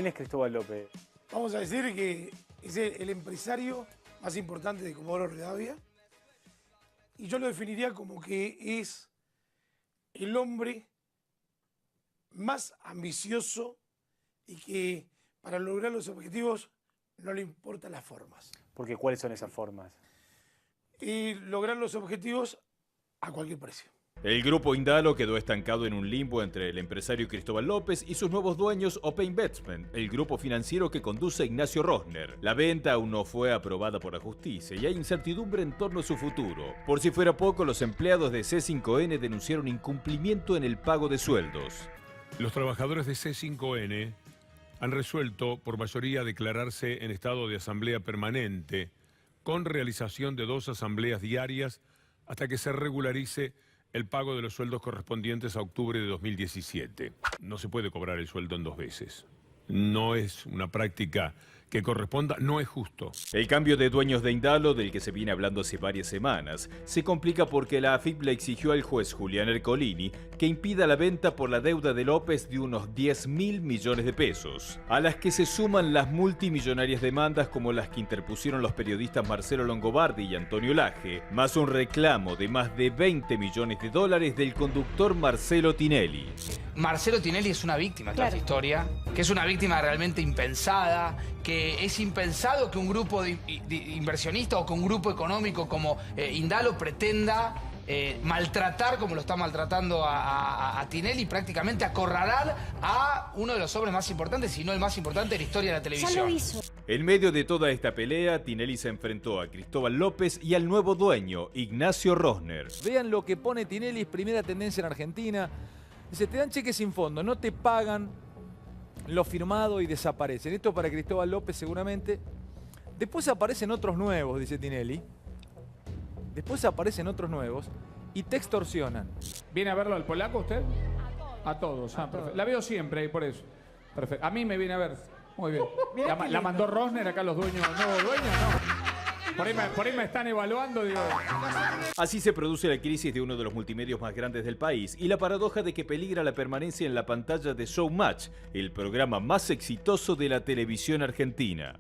¿Quién es Cristóbal López? Vamos a decir que es el empresario más importante de Comodoro Rivadavia. Y yo lo definiría como que es el hombre más ambicioso y que para lograr los objetivos no le importan las formas. Porque ¿cuáles son esas formas? Y lograr los objetivos a cualquier precio. El grupo Indalo quedó estancado en un limbo entre el empresario Cristóbal López y sus nuevos dueños Open Investment, el grupo financiero que conduce Ignacio Rosner. La venta aún no fue aprobada por la justicia y hay incertidumbre en torno a su futuro. Por si fuera poco, los empleados de C5N denunciaron incumplimiento en el pago de sueldos. Los trabajadores de C5N han resuelto por mayoría declararse en estado de asamblea permanente, con realización de 2 asambleas diarias hasta que se regularice el pago de los sueldos correspondientes a octubre de 2017. No se puede cobrar el sueldo en 2 veces. No es una práctica que corresponda, no es justo. El cambio de dueños de Indalo, del que se viene hablando hace varias semanas, se complica porque la AFIP le exigió al juez Julián Ercolini que impida la venta por la deuda de López de unos 10.000 millones de pesos, a las que se suman las multimillonarias demandas como las que interpusieron los periodistas Marcelo Longobardi y Antonio Laje, más un reclamo de más de 20 millones de dólares del conductor Marcelo Tinelli. Marcelo Tinelli es una víctima de toda esta historia, que es una víctima realmente impensada, que es impensado que un grupo de inversionistas o que un grupo económico como Indalo pretenda maltratar, como lo está maltratando a Tinelli, prácticamente acorralar a uno de los hombres más importantes, si no el más importante de la historia de la televisión. Ya lo hizo. En medio de toda esta pelea, Tinelli se enfrentó a Cristóbal López y al nuevo dueño, Ignacio Rosner. Vean lo que pone Tinelli, primera tendencia en Argentina. Dice, te dan cheques sin fondo, no te pagan lo firmado y desaparecen. Esto para Cristóbal López seguramente. Después aparecen otros nuevos, dice Tinelli. Después aparecen otros nuevos y te extorsionan. ¿Viene a verlo al polaco usted? A todos. Ah, perfecto. La veo siempre, por eso. Perfecto. A mí me viene a ver. Muy bien. La mandó Rosner acá los dueños, nuevos dueños, ¿no? Por ahí me están evaluando, digo. Así se produce la crisis de uno de los multimedios más grandes del país y la paradoja de que peligra la permanencia en la pantalla de Showmatch, el programa más exitoso de la televisión argentina.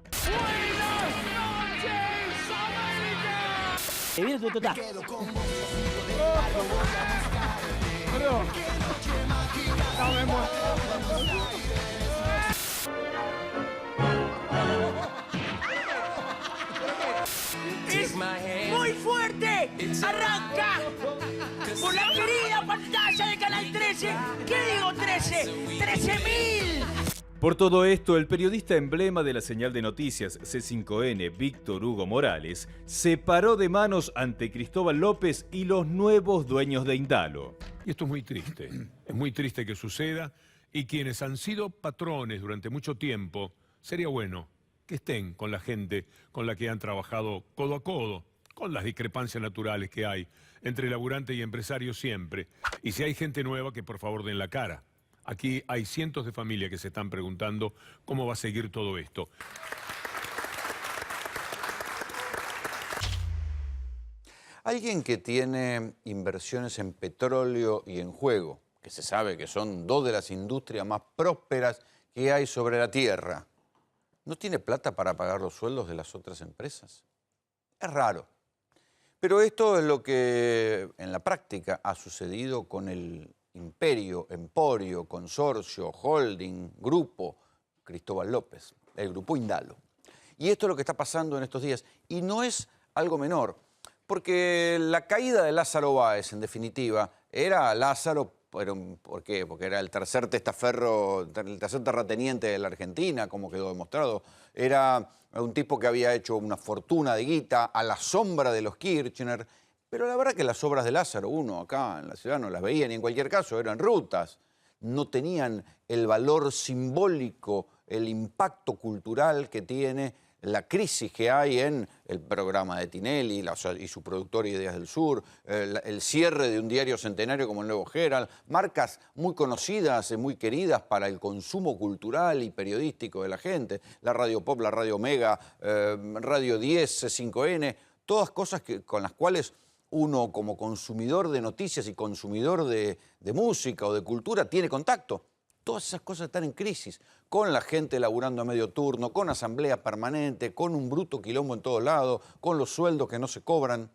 Es muy fuerte. Arranca por la querida pantalla de Canal 13. ¿Qué digo 13? 13.000. Por todo esto, el periodista emblema de la señal de noticias C5N, Víctor Hugo Morales, se paró de manos ante Cristóbal López y los nuevos dueños de Indalo. Y esto es muy triste. Es muy triste que suceda y quienes han sido patrones durante mucho tiempo, sería bueno que estén con la gente con la que han trabajado codo a codo, con las discrepancias naturales que hay entre laburante y empresario siempre. Y si hay gente nueva, que por favor den la cara. Aquí hay cientos de familias que se están preguntando cómo va a seguir todo esto. Alguien que tiene inversiones en petróleo y en juego, que se sabe que son 2 de las industrias más prósperas que hay sobre la tierra, ¿no tiene plata para pagar los sueldos de las otras empresas? Es raro. Pero esto es lo que en la práctica ha sucedido con el imperio, emporio, consorcio, holding, grupo Cristóbal López, el grupo Indalo. Y esto es lo que está pasando en estos días. Y no es algo menor, porque la caída de Lázaro Báez, en definitiva, era Lázaro. ¿Por qué? Porque era el tercer testaferro, el tercer terrateniente de la Argentina, como quedó demostrado. Era un tipo que había hecho una fortuna de guita a la sombra de los Kirchner. Pero la verdad que las obras de Lázaro, uno acá en la ciudad no las veía, y en cualquier caso eran rutas. No tenían el valor simbólico, el impacto cultural que tiene la crisis que hay en el programa de Tinelli y su productor Ideas del Sur, el cierre de un diario centenario como el Nuevo Herald, marcas muy conocidas y muy queridas para el consumo cultural y periodístico de la gente, la Radio Pop, la Radio Mega, Radio 10, C5N, todas cosas con las cuales uno como consumidor de noticias y consumidor de música o de cultura tiene contacto. Todas esas cosas están en crisis, con la gente laburando a medio turno, con asamblea permanente, con un bruto quilombo en todos lados, con los sueldos que no se cobran.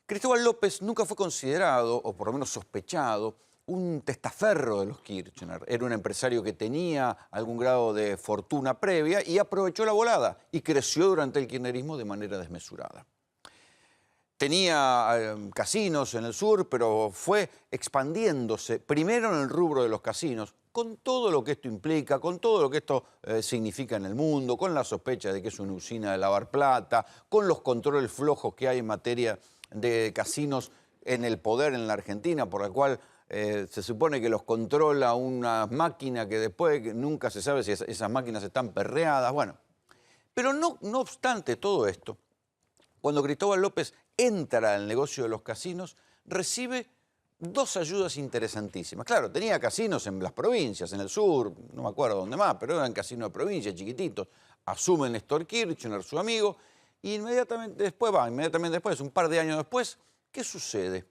Cristóbal López nunca fue considerado, o por lo menos sospechado, un testaferro de los Kirchner. Era un empresario que tenía algún grado de fortuna previa y aprovechó la volada y creció durante el kirchnerismo de manera desmesurada. Tenía casinos en el sur, pero fue expandiéndose primero en el rubro de los casinos, con todo lo que esto implica, con todo lo que esto significa en el mundo, con la sospecha de que es una usina de lavar plata, con los controles flojos que hay en materia de casinos en el poder en la Argentina, por la cual se supone que los controla una máquina que después nunca se sabe si esas máquinas están perreadas. Bueno, pero no obstante todo esto, cuando Cristóbal López entra al negocio de los casinos, recibe dos ayudas interesantísimas. Claro, tenía casinos en las provincias, en el sur, no me acuerdo dónde más, pero eran casinos de provincia, chiquititos. Asume Néstor Kirchner, su amigo, y inmediatamente después, un par de años después, ¿qué sucede?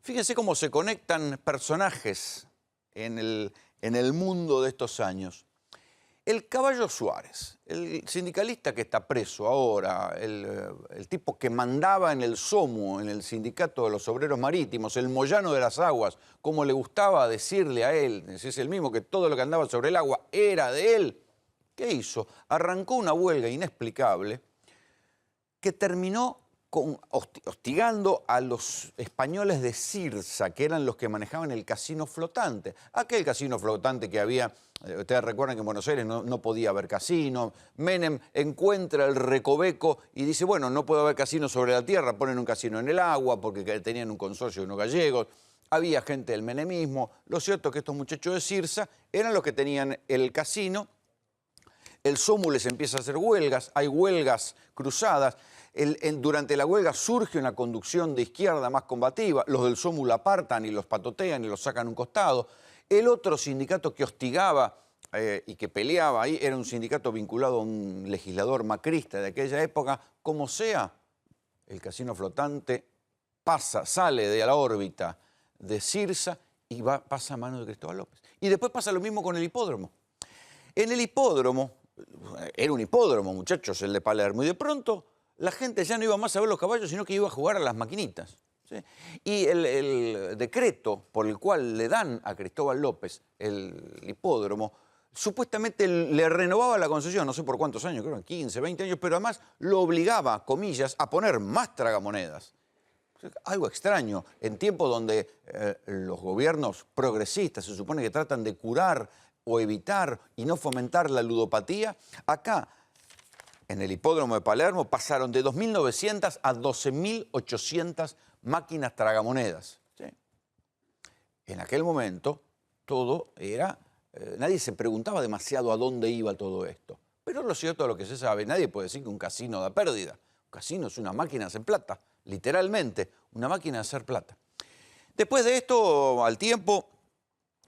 Fíjense cómo se conectan personajes en el mundo de estos años. El Caballo Suárez, el sindicalista que está preso ahora, el tipo que mandaba en el SOMU, en el Sindicato de los Obreros Marítimos, el Moyano de las Aguas, como le gustaba decirle a él, es el mismo que todo lo que andaba sobre el agua era de él. ¿Qué hizo? Arrancó una huelga inexplicable que terminó hostigando a los españoles de Sirsa, que eran los que manejaban el casino flotante. Aquel casino flotante que había, ustedes recuerdan que en Buenos Aires no podía haber casino. Menem encuentra el recoveco y dice, bueno, no puede haber casino sobre la tierra, ponen un casino en el agua porque tenían un consorcio de unos gallegos. Había gente del menemismo. Lo cierto es que estos muchachos de Sirsa eran los que tenían el casino. El SOMU les empieza a hacer huelgas, hay huelgas cruzadas. Durante la huelga surge una conducción de izquierda más combativa, los del SOMU la apartan y los patotean y los sacan a un costado. El otro sindicato que hostigaba y que peleaba ahí era un sindicato vinculado a un legislador macrista de aquella época. Como sea, el casino flotante sale de la órbita de Sirsa y pasa a manos de Cristóbal López. Y después pasa lo mismo con el hipódromo. En el hipódromo, era un hipódromo, muchachos, el de Palermo, y de pronto la gente ya no iba más a ver los caballos, sino que iba a jugar a las maquinitas. ¿Sí? Y el decreto por el cual le dan a Cristóbal López el hipódromo, supuestamente le renovaba la concesión, no sé por cuántos años, creo 15, 20 años, pero además lo obligaba, comillas, a poner más tragamonedas. Algo extraño, en tiempos donde los gobiernos progresistas se supone que tratan de curar o evitar y no fomentar la ludopatía, acá en el hipódromo de Palermo pasaron de 2.900 a 12.800 máquinas tragamonedas. ¿Sí? En aquel momento todo era... nadie se preguntaba demasiado a dónde iba todo esto. Pero lo cierto es lo que se sabe, nadie puede decir que un casino da pérdida. Un casino es una máquina de hacer plata, literalmente, una máquina de hacer plata. Después de esto, al tiempo,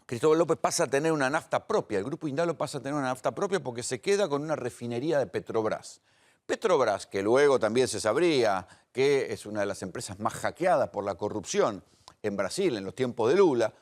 Cristóbal López pasa a tener una nafta propia, el Grupo Indalo pasa a tener una nafta propia porque se queda con una refinería de Petrobras. Petrobras, que luego también se sabría que es una de las empresas más hackeadas por la corrupción en Brasil en los tiempos de Lula,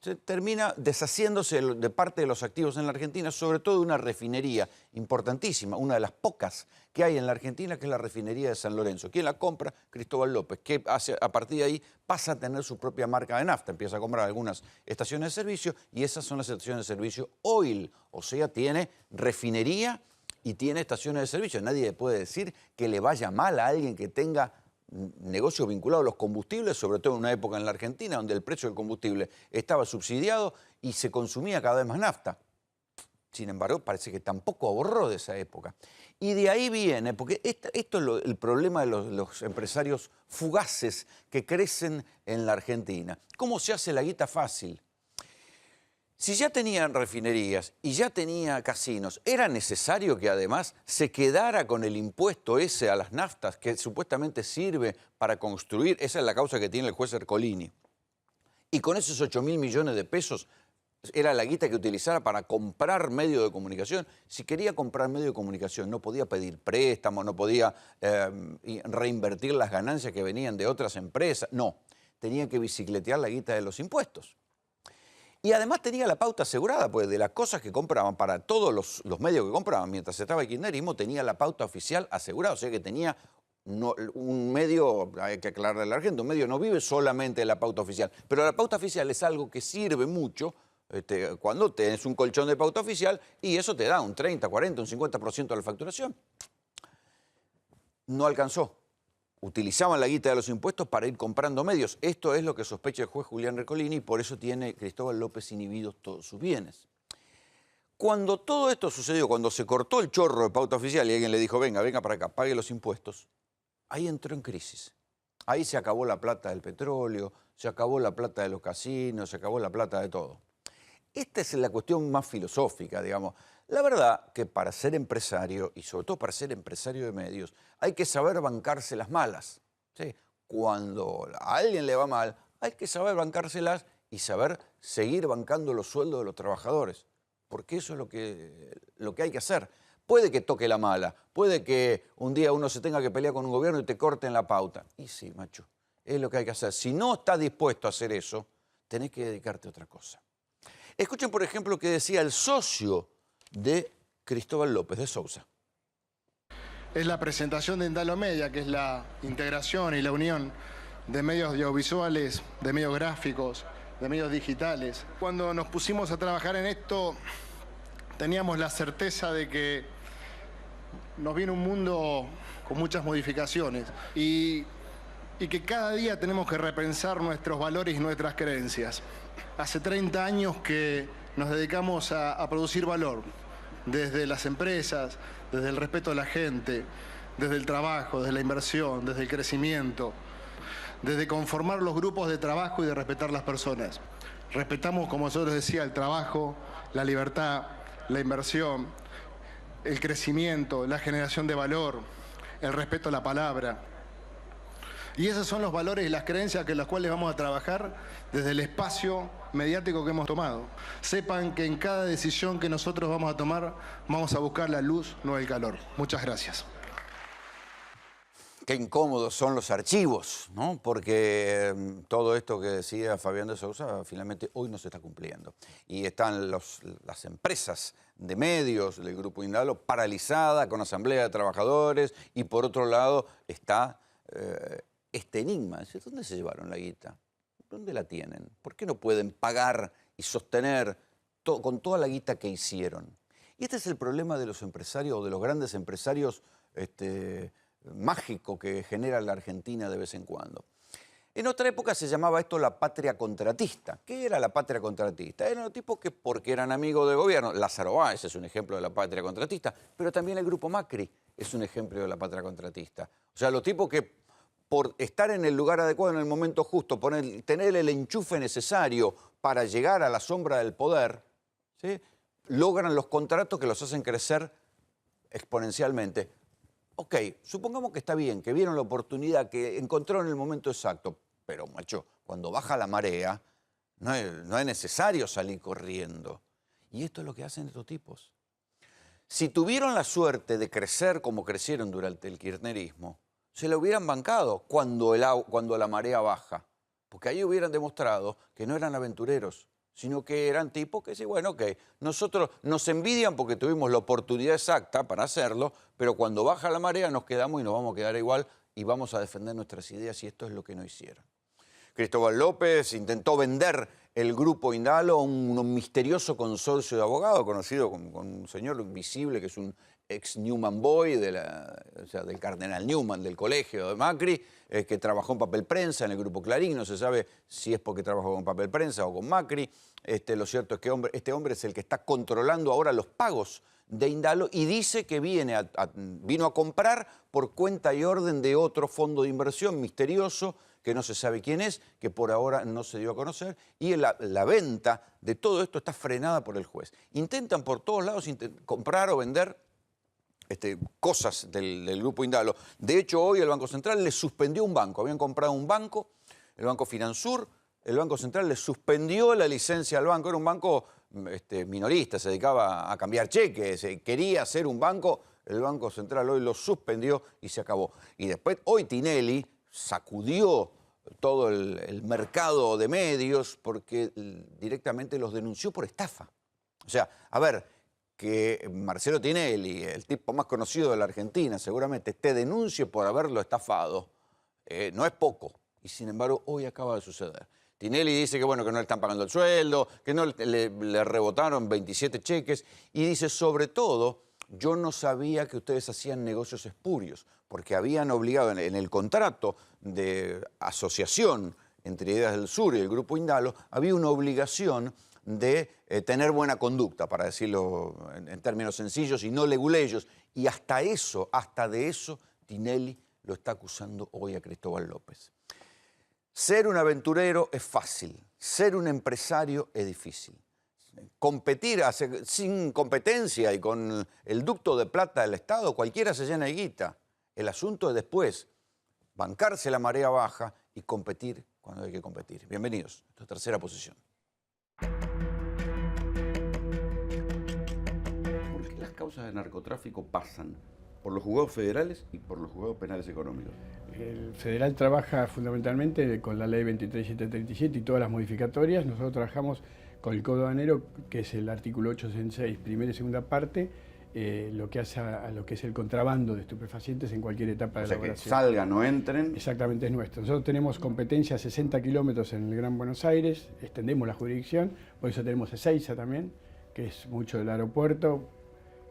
se termina deshaciéndose de parte de los activos en la Argentina, sobre todo de una refinería importantísima, una de las pocas que hay en la Argentina, que es la refinería de San Lorenzo. ¿Quién la compra? Cristóbal López, que a partir de ahí pasa a tener su propia marca de nafta, empieza a comprar algunas estaciones de servicio y esas son las estaciones de servicio Oil, o sea, tiene refinería y tiene estaciones de servicio. Nadie puede decir que le vaya mal a alguien que tenga negocio vinculado a los combustibles, sobre todo en una época en la Argentina donde el precio del combustible estaba subsidiado y se consumía cada vez más nafta. Sin embargo, parece que tampoco ahorró de esa época. Y de ahí viene, porque esto es el problema de los empresarios fugaces que crecen en la Argentina. ¿Cómo se hace la guita fácil? Si ya tenían refinerías y ya tenía casinos, ¿era necesario que además se quedara con el impuesto ese a las naftas que supuestamente sirve para construir? Esa es la causa que tiene el juez Ercolini. Y con esos 8.000 millones de pesos era la guita que utilizara para comprar medio de comunicación. Si quería comprar medio de comunicación no podía pedir préstamos, no podía reinvertir las ganancias que venían de otras empresas. No, tenía que bicicletear la guita de los impuestos. Y además tenía la pauta asegurada, pues de las cosas que compraban para todos los medios que compraban, mientras estaba el kirchnerismo, tenía la pauta oficial asegurada, o sea que tenía un medio, hay que aclararle a la gente, un medio no vive solamente de la pauta oficial, pero la pauta oficial es algo que sirve mucho cuando tenés un colchón de pauta oficial y eso te da un 30, 40, un 50% de la facturación. No alcanzó. Utilizaban la guita de los impuestos para ir comprando medios. Esto es lo que sospecha el juez Julián Ercolini y por eso tiene Cristóbal López inhibidos todos sus bienes. Cuando todo esto sucedió, cuando se cortó el chorro de pauta oficial y alguien le dijo, venga para acá, pague los impuestos, ahí entró en crisis. Ahí se acabó la plata del petróleo, se acabó la plata de los casinos, se acabó la plata de todo. Esta es la cuestión más filosófica, digamos. La verdad que para ser empresario, y sobre todo para ser empresario de medios, hay que saber bancarse las malas. ¿Sí? Cuando a alguien le va mal, hay que saber bancárselas y saber seguir bancando los sueldos de los trabajadores. Porque eso es lo que hay que hacer. Puede que toque la mala, puede que un día uno se tenga que pelear con un gobierno y te corten la pauta. Y sí, macho, es lo que hay que hacer. Si no estás dispuesto a hacer eso, tenés que dedicarte a otra cosa. Escuchen, por ejemplo, que decía el socio de Cristóbal López de Sousa. Es la presentación de Indalo Media, que es la integración y la unión de medios audiovisuales, de medios gráficos, de medios digitales. Cuando nos pusimos a trabajar en esto, teníamos la certeza de que nos viene un mundo con muchas modificaciones y que cada día tenemos que repensar nuestros valores y nuestras creencias. Hace 30 años que nos dedicamos a producir valor, desde las empresas, desde el respeto a la gente, desde el trabajo, desde la inversión, desde el crecimiento, desde conformar los grupos de trabajo y de respetar las personas. Respetamos, como nosotros decía, el trabajo, la libertad, la inversión, el crecimiento, la generación de valor, el respeto a la palabra. Y esos son los valores y las creencias que las cuales vamos a trabajar desde el espacio mediático que hemos tomado. Sepan que en cada decisión que nosotros vamos a tomar, vamos a buscar la luz, no el calor. Muchas gracias. Qué incómodos son los archivos, ¿no? Porque todo esto que decía Fabián de Sousa finalmente hoy no se está cumpliendo. Y están las empresas de medios del Grupo Indalo paralizadas con asamblea de trabajadores y por otro lado está este enigma. ¿Dónde se llevaron la guita? ¿Dónde la tienen? ¿Por qué no pueden pagar y sostener con toda la guita que hicieron? Y este es el problema de los empresarios o de los grandes empresarios mágico que genera la Argentina de vez en cuando. En otra época se llamaba esto la patria contratista. ¿Qué era la patria contratista? Eran los tipos que porque eran amigos del gobierno, Lázaro Báez es un ejemplo de la patria contratista, pero también el Grupo Macri es un ejemplo de la patria contratista. O sea, los tipos que por estar en el lugar adecuado en el momento justo, tener el enchufe necesario para llegar a la sombra del poder, ¿sí? Logran los contratos que los hacen crecer exponencialmente. Ok, supongamos que está bien, que vieron la oportunidad, que encontraron el momento exacto, pero, macho, cuando baja la marea, no es necesario salir corriendo. Y esto es lo que hacen estos tipos. Si tuvieron la suerte de crecer como crecieron durante el kirchnerismo, se la hubieran bancado cuando la marea baja, porque ahí hubieran demostrado que no eran aventureros, sino que eran tipos que sí, bueno, ok, nosotros nos envidian porque tuvimos la oportunidad exacta para hacerlo, pero cuando baja la marea nos quedamos y nos vamos a quedar igual y vamos a defender nuestras ideas y esto es lo que no hicieron. Cristóbal López intentó vender el Grupo Indalo a un misterioso consorcio de abogados conocido con un señor visible que es un ex Newman Boy, o sea, del cardenal Newman, del colegio de Macri, que trabajó en papel prensa en el Grupo Clarín, no se sabe si es porque trabajó con papel prensa o con Macri. Lo cierto es que este hombre es el que está controlando ahora los pagos de Indalo y dice que vino a comprar por cuenta y orden de otro fondo de inversión misterioso que no se sabe quién es, que por ahora no se dio a conocer, y la venta de todo esto está frenada por el juez. Intentan por todos lados comprar o vender cosas del Grupo Indalo. De hecho, hoy el Banco Central le suspendió un banco. Habían comprado un banco, el Banco Finansur, el Banco Central le suspendió la licencia al banco. Era un banco minorista, se dedicaba a cambiar cheques, quería ser un banco, el Banco Central hoy lo suspendió y se acabó. Y después, hoy Tinelli sacudió todo el mercado de medios porque directamente los denunció por estafa. O sea, a ver, que Marcelo Tinelli, el tipo más conocido de la Argentina, seguramente te denuncie por haberlo estafado, no es poco. Y sin embargo, hoy acaba de suceder. Tinelli dice que, bueno, que no le están pagando el sueldo, que no le rebotaron 27 cheques y dice, sobre todo, yo no sabía que ustedes hacían negocios espurios, porque habían obligado en el contrato de asociación entre Ideas del Sur y el Grupo Indalo, había una obligación de tener buena conducta, para decirlo en términos sencillos y no leguleyos. Y hasta de eso, Tinelli lo está acusando hoy a Cristóbal López. Ser un aventurero es fácil, ser un empresario es difícil. Competir sin competencia y con el ducto de plata del Estado, cualquiera se llena de guita. El asunto es después bancarse la marea baja y competir cuando hay que competir. Bienvenidos, esta es Tercera Posición. ¿Por qué las causas de narcotráfico pasan por los juzgados federales y por los juzgados penales económicos? El federal trabaja fundamentalmente con la ley 23737 y todas las modificatorias. Nosotros trabajamos con el Código Aduanero, que es el artículo 866, primera y segunda parte, lo que hace a lo que es el contrabando de estupefacientes en cualquier etapa de elaboración. Que salgan o entren. Exactamente, es nuestro. Nosotros tenemos competencia a 60 kilómetros en el Gran Buenos Aires, extendemos la jurisdicción, por eso tenemos Ezeiza también, que es mucho del aeropuerto,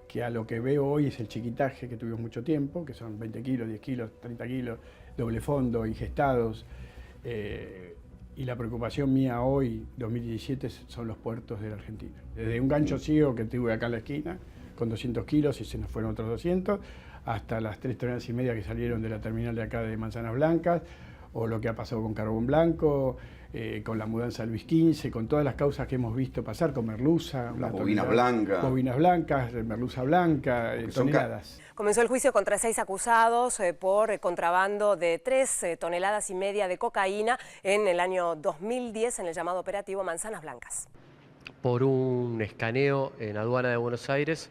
que a lo que veo hoy es el chiquitaje que tuvimos mucho tiempo, que son 20 kilos, 10 kilos, 30 kilos, doble fondo, ingestados. Y la preocupación mía hoy, 2017, son los puertos de la Argentina. Desde un gancho ciego que tuve acá en la esquina, con 200 kilos y se nos fueron otros 200, hasta las 3,5 toneladas que salieron de la terminal de acá de Manzanas Blancas, o lo que ha pasado con Carbón Blanco, con la mudanza de Luis XV, con todas las causas que hemos visto pasar, con merluza. Las bobinas blancas. Bobinas blancas, merluza blanca, toneladas. Comenzó el juicio contra 6 acusados por contrabando de 3,5 toneladas de cocaína en el año 2010 en el llamado operativo Manzanas Blancas. Por un escaneo en aduana de Buenos Aires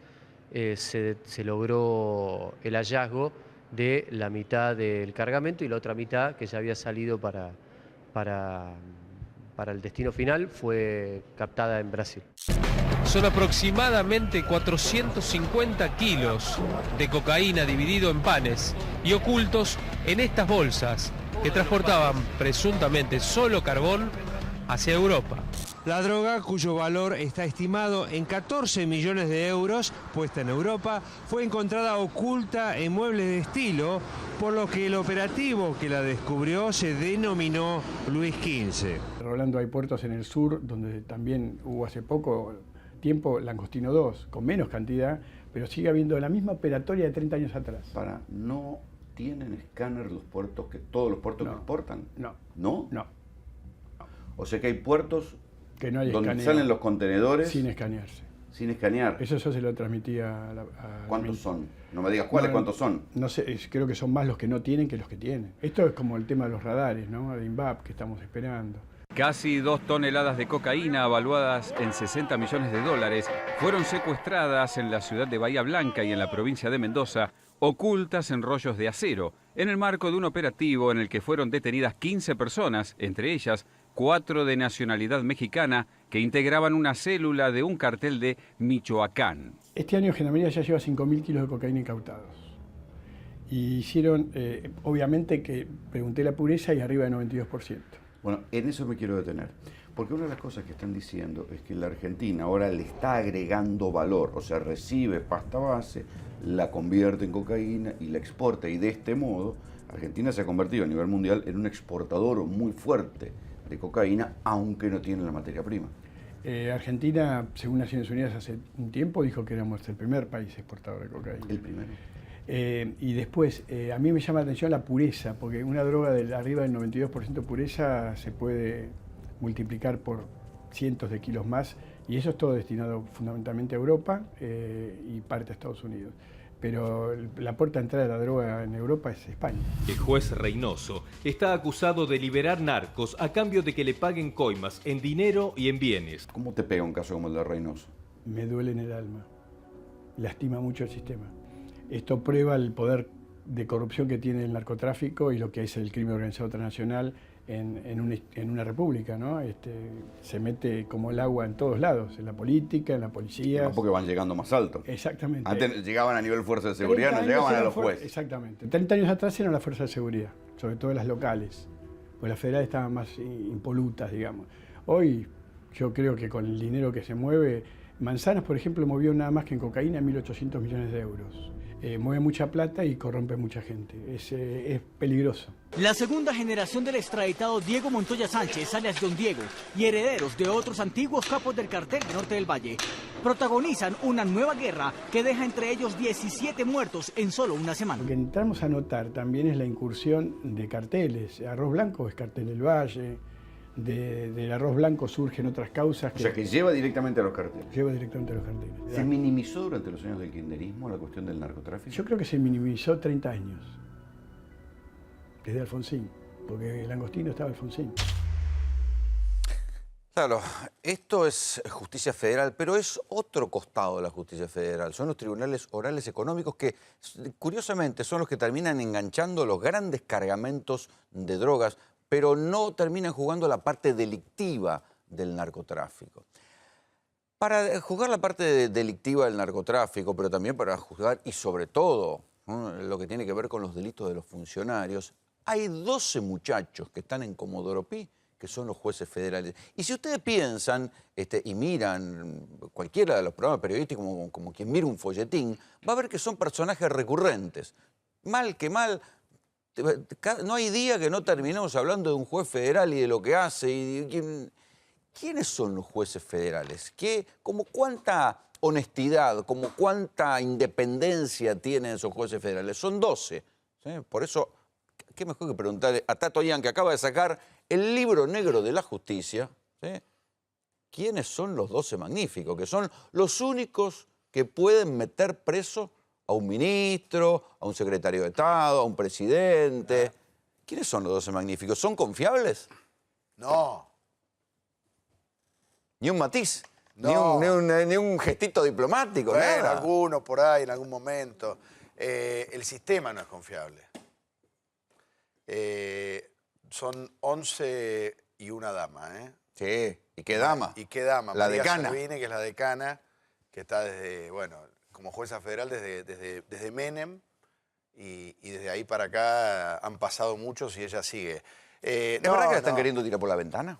se logró el hallazgo de la mitad del cargamento y la otra mitad que ya había salido para el destino final fue captada en Brasil. Son aproximadamente 450 kilos de cocaína dividido en panes y ocultos en estas bolsas que transportaban presuntamente solo carbón hacia Europa. La droga, cuyo valor está estimado en 14 millones de euros, puesta en Europa, fue encontrada oculta en muebles de estilo, por lo que el operativo que la descubrió se denominó Luis XV. Rolando, hay puertos en el sur donde también hubo hace poco tiempo Langostino 2, con menos cantidad, pero sigue habiendo la misma operatoria de 30 años atrás. ¿No tienen escáner todos los puertos que exportan? No. ¿No? No. O sea que hay puertos que no hay donde escaneo, salen los contenedores sin escanearse. Sin escanear. Eso yo se lo transmití a ¿Cuántos son? No me digas cuáles, ¿cuántos son? No sé, creo que son más los que no tienen que los que tienen. Esto es como el tema de los radares, ¿no? De INVAP que estamos esperando. Casi 2 toneladas de cocaína, evaluadas en 60 millones de dólares, fueron secuestradas en la ciudad de Bahía Blanca y en la provincia de Mendoza, ocultas en rollos de acero, en el marco de un operativo en el que fueron detenidas 15 personas, entre ellas 4 de nacionalidad mexicana, que integraban una célula de un cartel de Michoacán. Este año Gendarmería ya lleva 5.000 kilos de cocaína incautados. Y hicieron, obviamente que pregunté la pureza y arriba de 92%. Bueno, en eso me quiero detener. Porque una de las cosas que están diciendo es que la Argentina ahora le está agregando valor, o sea, recibe pasta base, la convierte en cocaína y la exporta. Y de este modo, Argentina se ha convertido a nivel mundial en un exportador muy fuerte de cocaína, aunque no tiene la materia prima. Argentina, según Naciones Unidas hace un tiempo, dijo que éramos el primer país exportador de cocaína. El primero. Y después, a mí me llama la atención la pureza, porque una droga de arriba del 92% pureza se puede multiplicar por cientos de kilos más, y eso es todo destinado fundamentalmente a Europa y parte a Estados Unidos. Pero la puerta de entrada de la droga en Europa es España. El juez Reynoso está acusado de liberar narcos a cambio de que le paguen coimas en dinero y en bienes. ¿Cómo te pega un caso como el de Reynoso? Me duele en el alma. Lastima mucho el sistema. Esto prueba el poder de corrupción que tiene el narcotráfico y lo que es el crimen organizado transnacional en una república, ¿no? Se mete como el agua en todos lados, en la política, en la policía. Porque van llegando más alto. Exactamente. Antes llegaban a nivel fuerza de seguridad, no llegaban a los jueces. Exactamente. 30 años atrás eran las fuerzas de seguridad, sobre todo las locales, porque las federales estaban más impolutas, digamos. Hoy yo creo que con el dinero que se mueve, Manzanas, por ejemplo, movió nada más que en cocaína 1.800 millones de euros. Mueve mucha plata y corrompe mucha gente. Es peligroso. La segunda generación del extraditado Diego Montoya Sánchez, alias Don Diego, y herederos de otros antiguos capos del cartel de Norte del Valle, protagonizan una nueva guerra que deja entre ellos 17 muertos en solo una semana. Lo que entramos a notar también es la incursión de carteles. Arroz Blanco es Cartel del Valle. Del arroz blanco surgen otras causas. O sea, que lleva directamente a los carteles. Lleva directamente a los carteles. ¿Se minimizó durante los años del kirchnerismo la cuestión del narcotráfico? Yo creo que se minimizó 30 años. Desde Alfonsín. Porque el Langostino estaba Alfonsín. Claro, esto es justicia federal, pero es otro costado de la justicia federal. Son los tribunales orales económicos que, curiosamente, son los que terminan enganchando los grandes cargamentos de drogas, pero no terminan jugando la parte delictiva del narcotráfico. Para juzgar la parte delictiva del narcotráfico, pero también para juzgar, y sobre todo, ¿no?, lo que tiene que ver con los delitos de los funcionarios, hay 12 muchachos que están en Comodoro Pi, que son los jueces federales. Y si ustedes piensan y miran cualquiera de los programas periodísticos como quien mira un folletín, va a ver que son personajes recurrentes. Mal que mal, no hay día que no terminemos hablando de un juez federal y de lo que hace. ¿Quiénes son los jueces federales? ¿Como cuánta honestidad, como cuánta independencia tienen esos jueces federales? Son 12. ¿Sí? Por eso, qué mejor que preguntarle a Tato Yan, que acaba de sacar el libro negro de la justicia, ¿sí?, quiénes son los 12 magníficos, que son los únicos que pueden meter preso a un ministro, a un secretario de Estado, a un presidente. ¿Quiénes son los 12 magníficos? ¿Son confiables? No. Ni un matiz, no. ni un gestito diplomático, bueno, nada. Alguno por ahí, en algún momento. El sistema no es confiable. Son 11 y una dama, ¿eh? Sí, ¿y qué dama? ¿Y qué dama? La María decana. Servini, que es la decana, que está desde, bueno, como jueza federal desde Menem, y desde ahí para acá han pasado muchos y ella sigue. ¿Es verdad que la están queriendo tirar por la ventana?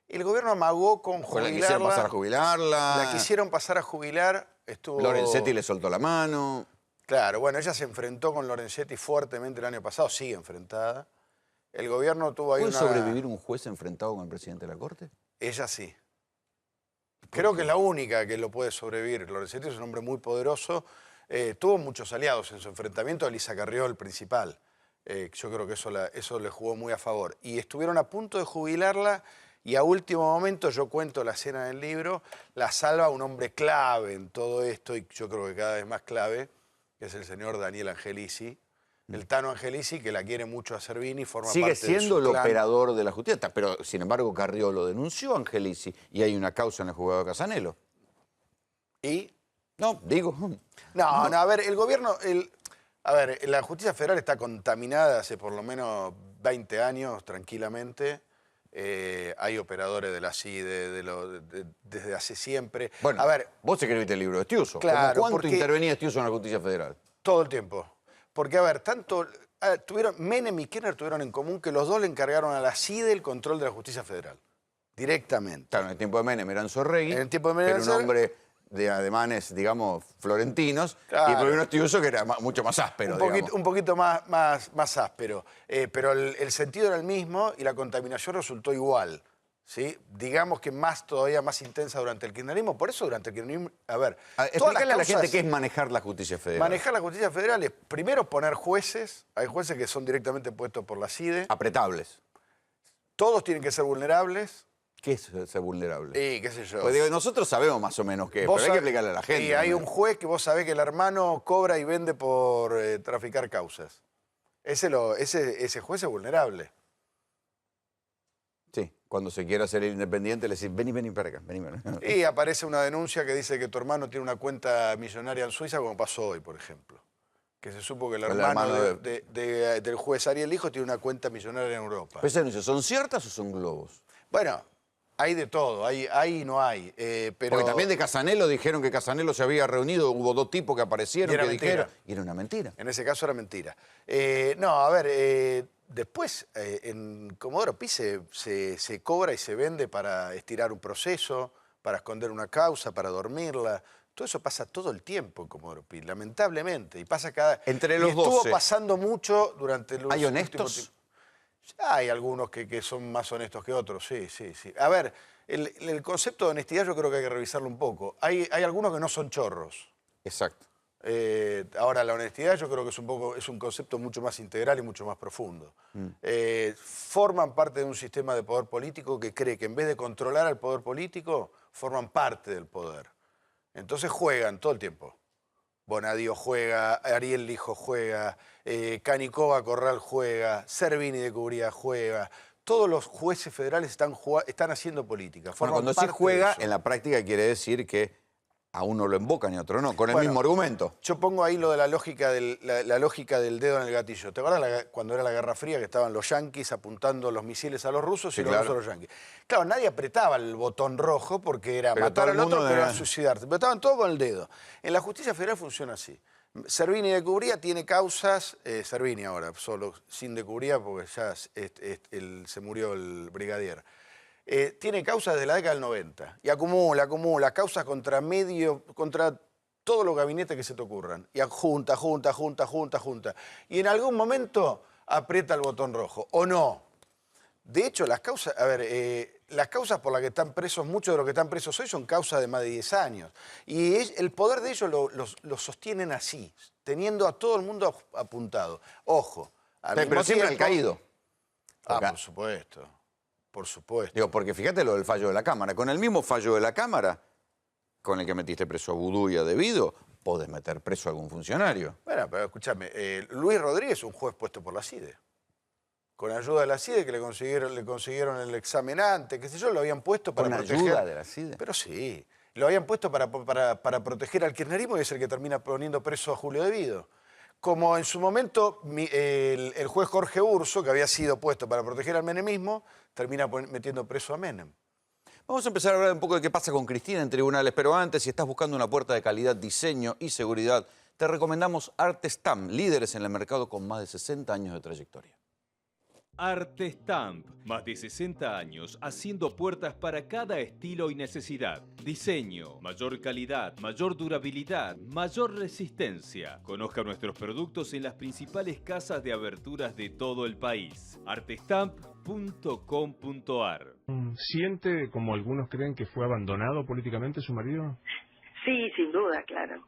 El gobierno amagó con jubilarla. ¿La quisieron pasar a jubilarla? La quisieron pasar a jubilar. Lorenzetti le soltó la mano. Claro, bueno, ella se enfrentó con Lorenzetti fuertemente el año pasado, sigue enfrentada. El gobierno tuvo ahí ¿Puede sobrevivir un juez enfrentado con el presidente de la Corte? Ella sí. Creo que es la única que lo puede sobrevivir. Lorenzetti es un hombre muy poderoso. Tuvo muchos aliados en su enfrentamiento. Elisa Carrió, el principal. Yo creo que eso le jugó muy a favor. Y estuvieron a punto de jubilarla y a último momento, yo cuento la escena del libro, la salva un hombre clave en todo esto, y yo creo que cada vez más clave, que es el señor Daniel Angelici. El Tano Angelici, que la quiere mucho a Servini, forma parte de su Sigue siendo el clan. operador de la justicia, pero sin embargo Carrió lo denunció a Angelici y hay una causa en el juzgado de Casanelo. ¿Y? No, digo. No, a ver, el gobierno... A ver, la justicia federal está contaminada hace por lo menos 20 años, tranquilamente. Hay operadores de la CIDE desde hace siempre. Bueno, a ver, vos escribiste el libro de Estiuso. Claro, ¿Cuánto porque intervenía Estiuso en la justicia federal? todo el tiempo. Porque, a ver, Menem y Kirchner tuvieron en común que los dos le encargaron a la CIDE el control de la justicia federal. Directamente. Claro, en el tiempo de Menem eran Zorregui, En el tiempo de Menem era un hombre de ademanes, digamos, florentinos, Claro. y el gobierno Estiuso que era mucho más áspero, Un poquito más áspero. Pero el sentido era el mismo y la contaminación resultó igual. ¿Sí? Digamos que todavía más intensa durante el kirchnerismo. Por eso durante el kirchnerismo... A ver, explicarle a la gente qué es manejar la justicia federal. Manejar la justicia federal es primero poner jueces. Hay jueces que son directamente puestos por la CIDE. Apretables. Todos tienen que ser vulnerables. ¿Qué es ser vulnerable? Y qué sé yo. Pues digo, nosotros sabemos más o menos qué es, pero hay que explicarle a la gente. Y hay un juez que vos sabés que el hermano cobra y vende por traficar causas. Ese juez es vulnerable. Sí, cuando se quiere hacer el independiente le decís, vení para acá, vení. Y aparece una denuncia que dice que tu hermano tiene una cuenta millonaria en Suiza, como pasó hoy, por ejemplo. que se supo que el El hermano, hermano del juez Ariel Hijo tiene una cuenta millonaria en Europa. Pero ese anuncio, ¿son ciertas o son globos? Bueno, hay de todo, hay y no hay. Pero... Porque también de Casanelo dijeron que Casanelo se había reunido, hubo 2 tipos que aparecieron, que mentira. dijeron... Y era una mentira. En ese caso era mentira. No, a ver, después en Comodoro Pi se cobra y se vende para estirar un proceso, para esconder una causa, para dormirla. Todo eso pasa todo el tiempo en Comodoro Pi, lamentablemente. Y pasa cada... Entre los estuvo 12. pasando mucho durante los ¿Hay últimos honestos? tiempos. Hay algunos que son más honestos que otros, sí. A ver, el concepto de honestidad yo creo que hay que revisarlo un poco. Hay algunos que no son chorros. Exacto. Ahora, la honestidad yo creo que es un concepto mucho más integral y mucho más profundo. Forman parte de un sistema de poder político que cree que en vez de controlar al poder político, forman parte del poder. Entonces juegan todo el tiempo. Bonadío juega, Ariel Hijo juega, Canicova Corral juega, Servini de Cubría juega. Todos los jueces federales están haciendo política. Bueno, cuando se juega, en la práctica quiere decir que a uno lo invocan y a otro no, con el mismo argumento. Yo pongo ahí lo de la lógica del dedo en el gatillo. ¿Te acuerdas cuando era la Guerra Fría que estaban los yanquis apuntando los misiles a los rusos y los rusos a los yanquis? Claro, nadie apretaba el botón rojo porque era matar al otro, pero era suicidarte. Pero estaban todos con el dedo. En la justicia federal funciona así. Servini de Cubría tiene causas, Servini ahora, solo sin de Cubría porque ya se murió el brigadier. Tiene causas desde la década del 90 y acumula causas contra todos los gabinetes que se te ocurran. Y junta. Y en algún momento aprieta el botón rojo, ¿o no? De hecho, las causas, las causas por las que están presos, muchos de los que están presos hoy son causas de más de 10 años. Y el poder de ellos lo sostienen así, teniendo a todo el mundo apuntado. Ojo. Pero siempre al caído. Por supuesto. Por supuesto. Digo, porque fíjate lo del fallo de la Cámara. Con el mismo fallo de la Cámara, con el que metiste preso a Vudú y a Devido, podés meter preso a algún funcionario. Bueno, pero escúchame, Luis Rodríguez es un juez puesto por la CIDE. Con ayuda de la CIDE, que le consiguieron el examen antes, qué sé yo, lo habían puesto para proteger... ¿Con ayuda de la CIDE? Pero sí, lo habían puesto para proteger al kirchnerismo y es el que termina poniendo preso a Julio Devido. Como en su momento el juez Jorge Urso, que había sido puesto para proteger al menemismo, termina metiendo preso a Menem. Vamos a empezar a hablar un poco de qué pasa con Cristina en tribunales, pero antes, si estás buscando una puerta de calidad, diseño y seguridad, te recomendamos Artestamp, líderes en el mercado con más de 60 años de trayectoria. Artestamp, más de 60 años haciendo puertas para cada estilo y necesidad. Diseño, mayor calidad, mayor durabilidad, mayor resistencia. Conozca nuestros productos en las principales casas de aberturas de todo el país. Artestamp.com.ar. ¿Siente, como algunos creen, que fue abandonado políticamente su marido? Sí, sin duda, claro.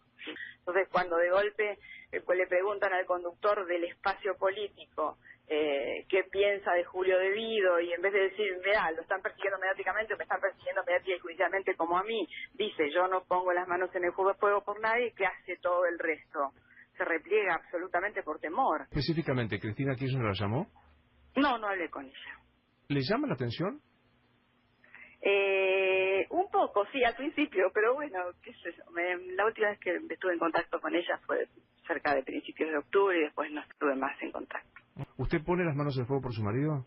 Entonces, cuando de golpe le preguntan al conductor del espacio político qué piensa de Julio Devido, y en vez de decir, mira, lo están persiguiendo mediáticamente, me están persiguiendo mediática y judicialmente como a mí, dice, yo no pongo las manos en el fuego por nadie, ¿qué hace todo el resto? Se repliega absolutamente por temor. Específicamente, ¿Cristina Kirchner la llamó? No, no hablé con ella. ¿Le llama la atención? Un poco, sí, al principio, pero bueno, qué sé yo, la última vez que estuve en contacto con ella fue cerca de principios de octubre y después no estuve más en contacto. ¿Usted pone las manos en el fuego por su marido?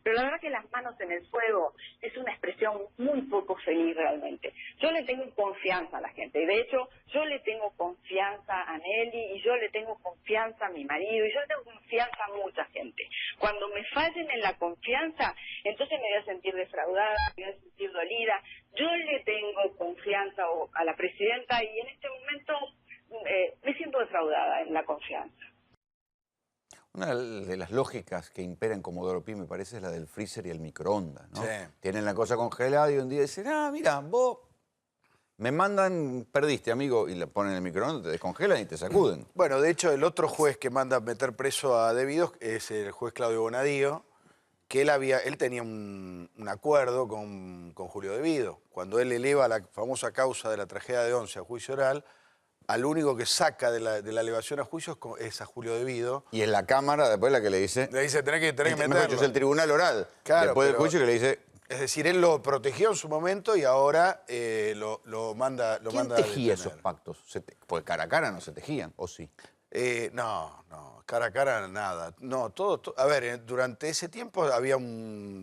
Pero la verdad que las manos en el fuego es una expresión muy poco feliz realmente. Yo le tengo confianza a la gente, y de hecho yo le tengo confianza a Nelly, y yo le tengo confianza a mi marido, y yo le tengo confianza a mucha gente. Cuando me fallen en la confianza, entonces me voy a sentir defraudada, me voy a sentir dolida. Yo le tengo confianza a la presidenta y en este momento me siento defraudada en la confianza. Una de las lógicas que imperan en Comodoro Pi, me parece, es la del freezer y el microondas, ¿no? Sí. Tienen la cosa congelada y un día dicen, mira, vos me mandan, perdiste, amigo, y le ponen el microondas, te descongelan y te sacuden. Bueno, de hecho, el otro juez que manda a meter preso a Devido es el juez Claudio Bonadío, que él tenía un acuerdo con Julio Devido. Cuando él eleva la famosa causa de la tragedia de Once a juicio oral, al único que saca de la elevación a juicio es a Julio Devido. Y en la Cámara, después la que le dice... Le dice, tenés que meterlo. Es el tribunal oral. Claro, después del juicio que le dice... Es decir, él lo protegió en su momento y ahora lo manda ¿Quién tejía esos pactos? Porque cara a cara no se tejían, ¿o sí? No, cara a cara nada. No, a ver, durante ese tiempo había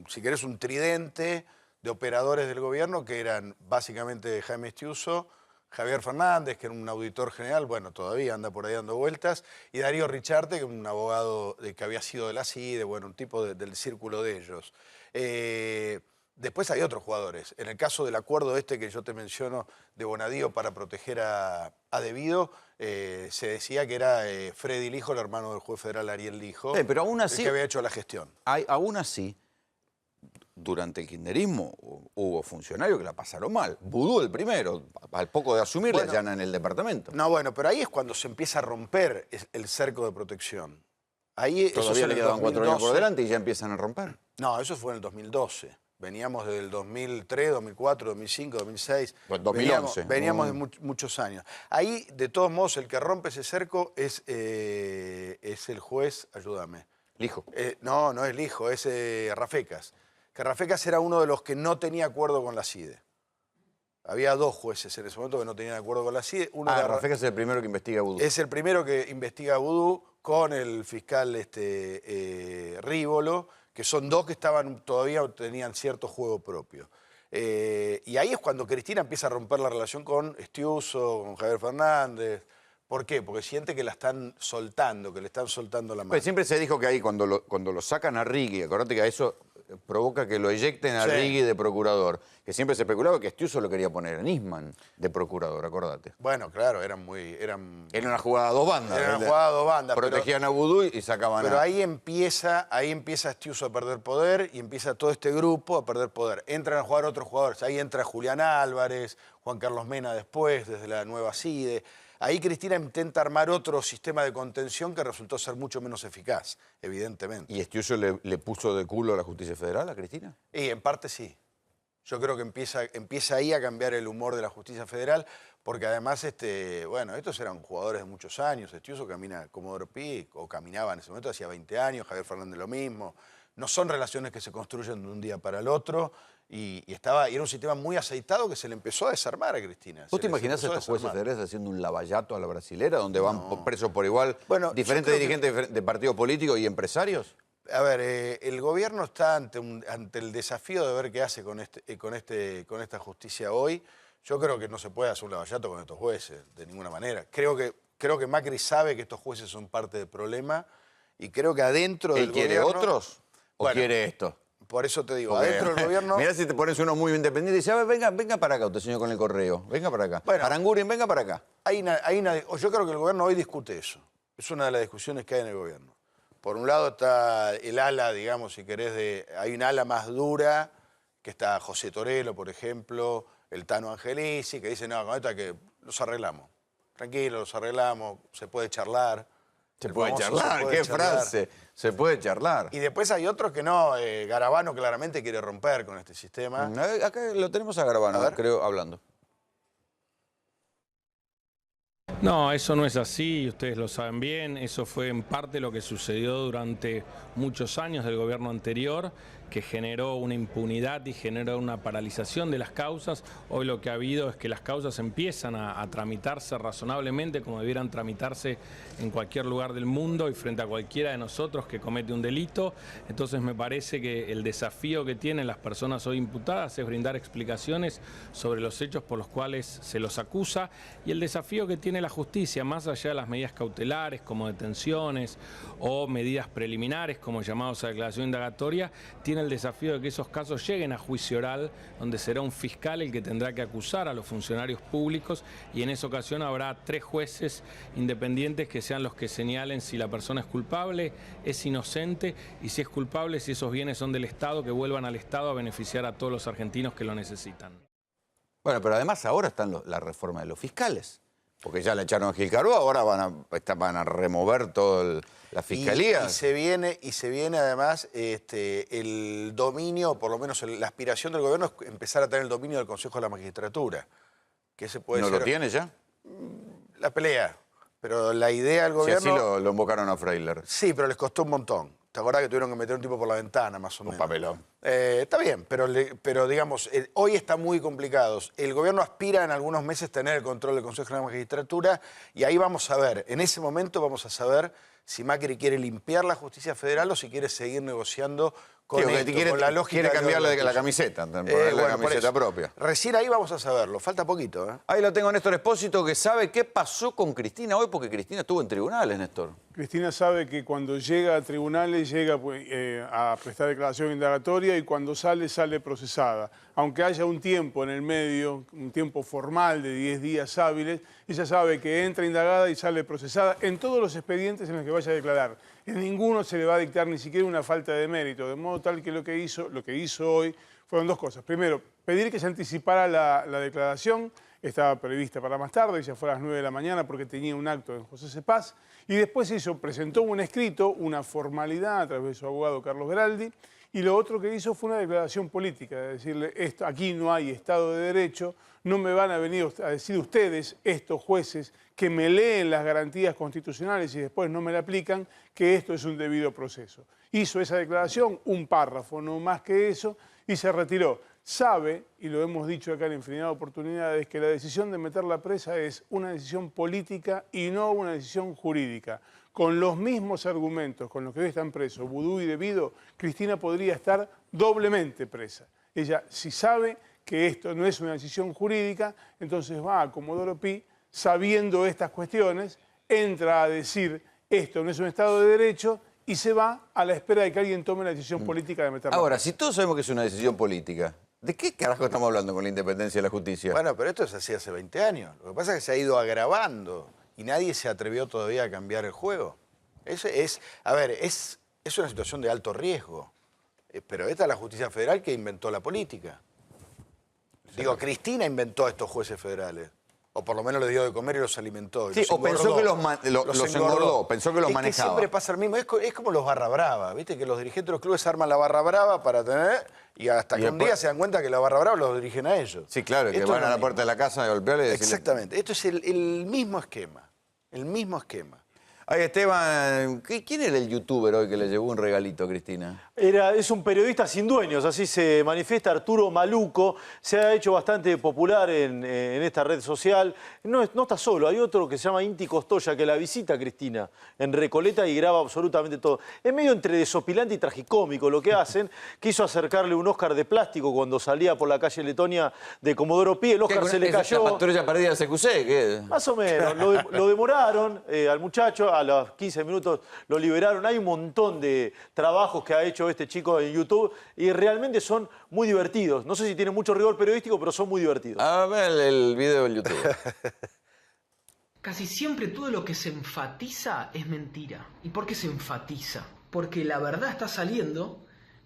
si querés, un tridente de operadores del gobierno que eran básicamente Jaime Estiuso, Javier Fernández, que era un auditor general, bueno, todavía anda por ahí dando vueltas, y Darío Richarte, que es un abogado que había sido de la CIDE, bueno, un tipo del círculo de ellos. Después hay otros jugadores. En el caso del acuerdo que yo te menciono de Bonadío para proteger a Devido, se decía que era Freddy Lijo, el hermano del juez federal Ariel Lijo, pero aún así, el que había hecho la gestión. Aún así, durante el kirchnerismo hubo funcionarios que la pasaron mal. Vudú el primero, al poco de asumir, le allanan el departamento. No, bueno, pero ahí es cuando se empieza a romper el cerco de protección. Ahí, todavía le quedaban 4 años por delante y ya empiezan a romper. No, eso fue en el 2012. Veníamos del 2003, 2004, 2005, 2006. Pues 2011. Veníamos de muchos años. Ahí, de todos modos, el que rompe ese cerco es el juez, ayúdame. Lijo. No es Lijo, es Rafecas. Que Rafecas era uno de los que no tenía acuerdo con la CIDE. Había 2 jueces en ese momento que no tenían acuerdo con la CIDE. Rafecas es el primero que investiga a Vudú. Es el primero que investiga a Vudú con el fiscal Rívolo, que son 2 que todavía tenían cierto juego propio. Y ahí es cuando Cristina empieza a romper la relación con Estiuso, con Javier Fernández. ¿Por qué? Porque siente que la están soltando, que le están soltando la mano. Pues siempre se dijo que ahí cuando lo sacan a Rigui, acordate que a eso provoca que lo eyecten a Rigui de procurador, que siempre se especulaba que Estiuso lo quería poner a Nisman de procurador, acordate. Bueno, claro, Era una jugada a 2 bandas. Era una jugada a 2 bandas. Protegían a Vudú y sacaban Pero ahí empieza Estiuso a perder poder y empieza todo este grupo a perder poder. Entran a jugar otros jugadores. Ahí entra Julián Álvarez, Juan Carlos Mena después, desde la nueva CIDE. Ahí Cristina intenta armar otro sistema de contención que resultó ser mucho menos eficaz, evidentemente. ¿Y Estiuso le puso de culo a la justicia federal a Cristina? Y en parte sí. Yo creo que empieza ahí a cambiar el humor de la justicia federal, porque además, estos eran jugadores de muchos años. Estiuso camina como Pi, o caminaba en ese momento, hacía 20 años, Javier Fernández lo mismo. No son relaciones que se construyen de un día para el otro. Y era un sistema muy aceitado que se le empezó a desarmar a Cristina. ¿Vos te imaginás a estos jueces federales haciendo un lavallato a la brasilera, donde van presos por igual diferentes dirigentes de partidos políticos y empresarios? A ver, el gobierno está ante el desafío de ver qué hace con esta justicia hoy. Yo creo que no se puede hacer un lavallato con estos jueces, de ninguna manera. Creo que Macri sabe que estos jueces son parte del problema y creo que adentro del gobierno... ¿Él quiere otros o quiere esto? Por eso te digo, adentro del gobierno... Mirá si te pones uno muy independiente y dice, venga para acá, usted señor con el correo, venga para acá. Bueno, Aranguren, venga para acá. Yo creo que el gobierno hoy discute eso. Es una de las discusiones que hay en el gobierno. Por un lado está el ala, digamos, si querés, hay un ala más dura, que está José Torello, por ejemplo, el Tano Angelici, que dice, no, con esto que los arreglamos. Tranquilo, los arreglamos, se puede charlar. Se puede charlar, qué frase. Se puede charlar. Y después hay otros que no. Garabano claramente quiere romper con este sistema. Acá lo tenemos a Garabano, creo, hablando. No, eso no es así, ustedes lo saben bien. Eso fue en parte lo que sucedió durante muchos años del gobierno anterior, que generó una impunidad y generó una paralización de las causas. Hoy lo que ha habido es que las causas empiezan a tramitarse razonablemente como debieran tramitarse en cualquier lugar del mundo y frente a cualquiera de nosotros que comete un delito. Entonces me parece que el desafío que tienen las personas hoy imputadas es brindar explicaciones sobre los hechos por los cuales se los acusa, y el desafío que tiene la justicia, más allá de las medidas cautelares como detenciones o medidas preliminares como llamados a declaración indagatoria, tiene el desafío de que esos casos lleguen a juicio oral, donde será un fiscal el que tendrá que acusar a los funcionarios públicos, y en esa ocasión habrá 3 jueces independientes que sean los que señalen si la persona es culpable, es inocente, y si es culpable, si esos bienes son del Estado, que vuelvan al Estado a beneficiar a todos los argentinos que lo necesitan. Bueno, pero además ahora están la reforma de los fiscales. Porque ya le echaron a Gil Carbó, ahora van a remover toda la fiscalía. Y se viene además el dominio, por lo menos la aspiración del gobierno es empezar a tener el dominio del Consejo de la Magistratura. Que ese puede ¿No ser, lo tiene ya? La pelea. Pero la idea del gobierno... Sí, así lo invocaron a Freiler. Sí, pero les costó un montón. ¿Te acordás que tuvieron que meter un tipo por la ventana, más o menos? Un papelón. Está bien, pero digamos, hoy está muy complicado. El gobierno aspira en algunos meses tener el control del Consejo General de la Magistratura y ahí vamos a ver, en ese momento vamos a saber si Macri quiere limpiar la justicia federal o si quiere seguir negociando con, con la lógica. Quiere cambiarle la camiseta, ponerle la camiseta propia. Recién ahí vamos a saberlo, falta poquito. Ahí lo tengo a Néstor Espósito, que sabe qué pasó con Cristina hoy, porque Cristina estuvo en tribunales, Néstor. Cristina sabe que cuando llega a tribunales llega a prestar declaración indagatoria y cuando sale, sale procesada. Aunque haya un tiempo en el medio, un tiempo formal de 10 días hábiles, ella sabe que entra indagada y sale procesada en todos los expedientes en los que vaya a declarar. En ninguno se le va a dictar ni siquiera una falta de mérito, de modo tal que lo que hizo hoy fueron dos cosas. Primero, pedir que se anticipara la declaración. Estaba prevista para más tarde, ya fue a las 9 de la mañana porque tenía un acto en José Cepaz. Y después presentó un escrito, una formalidad a través de su abogado Carlos Beraldi. Y lo otro que hizo fue una declaración política, de decirle, aquí no hay Estado de Derecho, no me van a venir a decir ustedes, estos jueces, que me leen las garantías constitucionales y después no me la aplican, que esto es un debido proceso. Hizo esa declaración, un párrafo, no más que eso, y se retiró. Sabe, y lo hemos dicho acá en infinidad de oportunidades, que la decisión de meterla presa es una decisión política y no una decisión jurídica. Con los mismos argumentos con los que hoy están presos, Vudú y Debido, Cristina podría estar doblemente presa. Ella, si sabe que esto no es una decisión jurídica, entonces va a Comodoro Pi, sabiendo estas cuestiones, entra a decir esto no es un Estado de Derecho y se va a la espera de que alguien tome la decisión política de meterla. Ahora, si todos sabemos que es una decisión política, ¿de qué carajo estamos hablando con la independencia de la justicia? Bueno, pero esto es así hace 20 años. Lo que pasa es que se ha ido agravando y nadie se atrevió todavía a cambiar el juego. Es una situación de alto riesgo. Pero esta es la justicia federal que inventó la política. Digo, Cristina inventó a estos jueces federales. O por lo menos les dio de comer y los alimentó. Y sí, o pensó que los engordó, pensó que los manejaba. Que siempre pasa lo mismo. Es como los barra brava, ¿viste? Que los dirigentes de los clubes arman la barra brava para tener... Y hasta que un día se dan cuenta que la barra brava los dirigen a ellos. Sí, claro, que van a la puerta de la casa a golpearle y decirle... Exactamente. Esto es el mismo esquema. El mismo esquema. Ay, Esteban, ¿quién era el youtuber hoy que le llevó un regalito a Cristina? Es un periodista sin dueños, así se manifiesta Arturo Maluco. Se ha hecho bastante popular en esta red social. No está solo, hay otro que se llama Inti Costoya que la visita a Cristina en Recoleta y graba absolutamente todo. Es medio entre desopilante y tragicómico lo que hacen. Quiso acercarle un Oscar de plástico cuando salía por la calle Letonia de Comodoro Pi. El Oscar se le cayó. ¿La patrulla perdida del CQC? ¿Qué? Más o menos. Lo demoraron al muchacho. A los 15 minutos lo liberaron. Hay un montón de trabajos que ha hecho este chico en YouTube y realmente son muy divertidos. No sé si tienen mucho rigor periodístico, pero son muy divertidos. A ver el video en YouTube. Casi siempre todo lo que se enfatiza es mentira. ¿Y por qué se enfatiza? Porque la verdad está saliendo,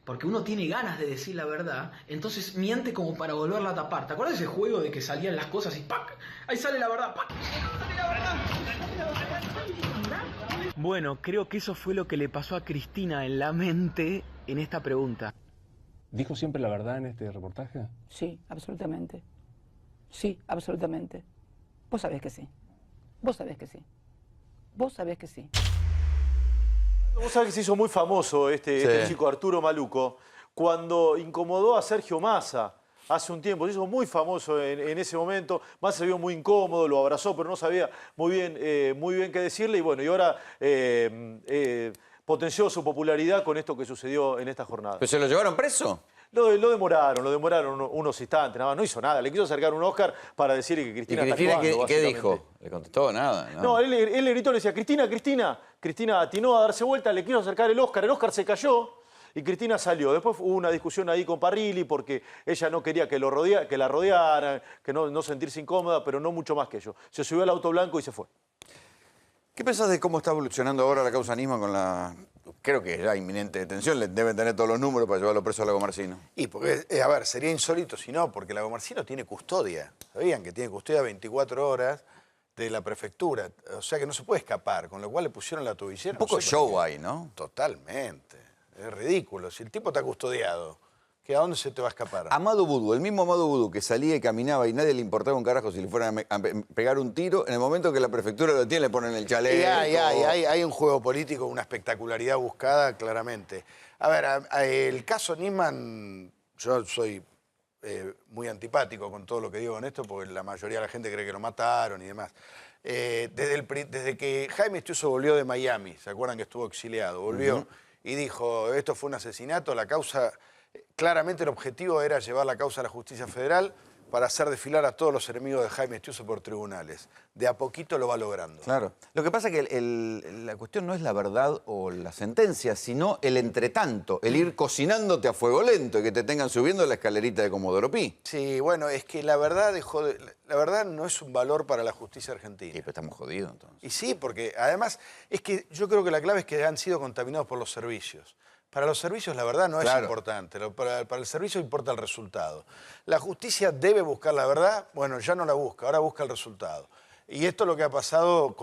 porque uno tiene ganas de decir la verdad, entonces miente como para volverla a tapar. ¿Te acuerdas de ese juego de que salían las cosas y ¡pac! Ahí sale la verdad, ¡pac! ¡Sale la verdad! Bueno, creo que eso fue lo que le pasó a Cristina en la mente en esta pregunta. ¿Dijo siempre la verdad en este reportaje? Sí, absolutamente. Sí, absolutamente. Vos sabés que sí. Vos sabés que sí. Vos sabés que sí. Vos sabés que se hizo muy famoso este chico Arturo Maluco cuando incomodó a Sergio Massa hace un tiempo. Se hizo muy famoso en ese momento. Massa se vio muy incómodo, lo abrazó, pero no sabía muy bien qué decirle. Y bueno, y ahora potenció su popularidad con esto que sucedió en esta jornada. ¿Pero se lo llevaron preso? Lo demoraron unos instantes, nada más, no hizo nada. Le quiso acercar un Oscar para decir que Cristina está actuando, ¿qué dijo? ¿Le contestó? Nada. No, él le gritó, le decía, Cristina. Cristina atinó a darse vuelta, le quiso acercar el Oscar se cayó y Cristina salió. Después hubo una discusión ahí con Parrilli porque ella no quería que la rodearan, que no sentirse incómoda, pero no mucho más que ello. Se subió al auto blanco y se fue. ¿Qué pensás de cómo está evolucionando ahora la causa Nisman con la... Creo que ya inminente detención, le deben tener todos los números para llevarlo preso a Lagomarsino? Y porque, a ver, sería insólito si no, porque Lagomarsino tiene custodia. ¿Sabían que tiene custodia 24 horas de la prefectura? O sea que no se puede escapar, con lo cual le pusieron la tobillera. Un poco show ahí, ¿no? Totalmente. Es ridículo. Si el tipo está custodiado, que ¿a dónde se te va a escapar? Amado Vudú, el mismo Amado Vudú que salía y caminaba y nadie le importaba un carajo si le fueran a pegar un tiro, en el momento que la prefectura lo tiene le ponen el chaleco. Y hay un juego político, una espectacularidad buscada claramente. A ver, el caso Nisman, yo soy muy antipático con todo lo que digo con esto, porque la mayoría de la gente cree que lo mataron y demás. Desde que Jaime Estiuso volvió de Miami, ¿se acuerdan que estuvo exiliado? Volvió y dijo, esto fue un asesinato, la causa... Claramente el objetivo era llevar la causa a la justicia federal para hacer desfilar a todos los enemigos de Jaime Estiuso por tribunales. De a poquito lo va logrando. Claro. Lo que pasa es que la cuestión no es la verdad o la sentencia, sino el entretanto, el ir cocinándote a fuego lento y que te tengan subiendo la escalerita de Comodoro Pi. Sí, bueno, es que la verdad la verdad no es un valor para la justicia argentina. Sí, pero estamos jodidos entonces. Y sí, porque además es que yo creo que la clave es que han sido contaminados por los servicios. Para los servicios la verdad no es importante, para el servicio importa el resultado. La justicia debe buscar la verdad, bueno, ya no la busca, ahora busca el resultado. Y esto es lo que ha pasado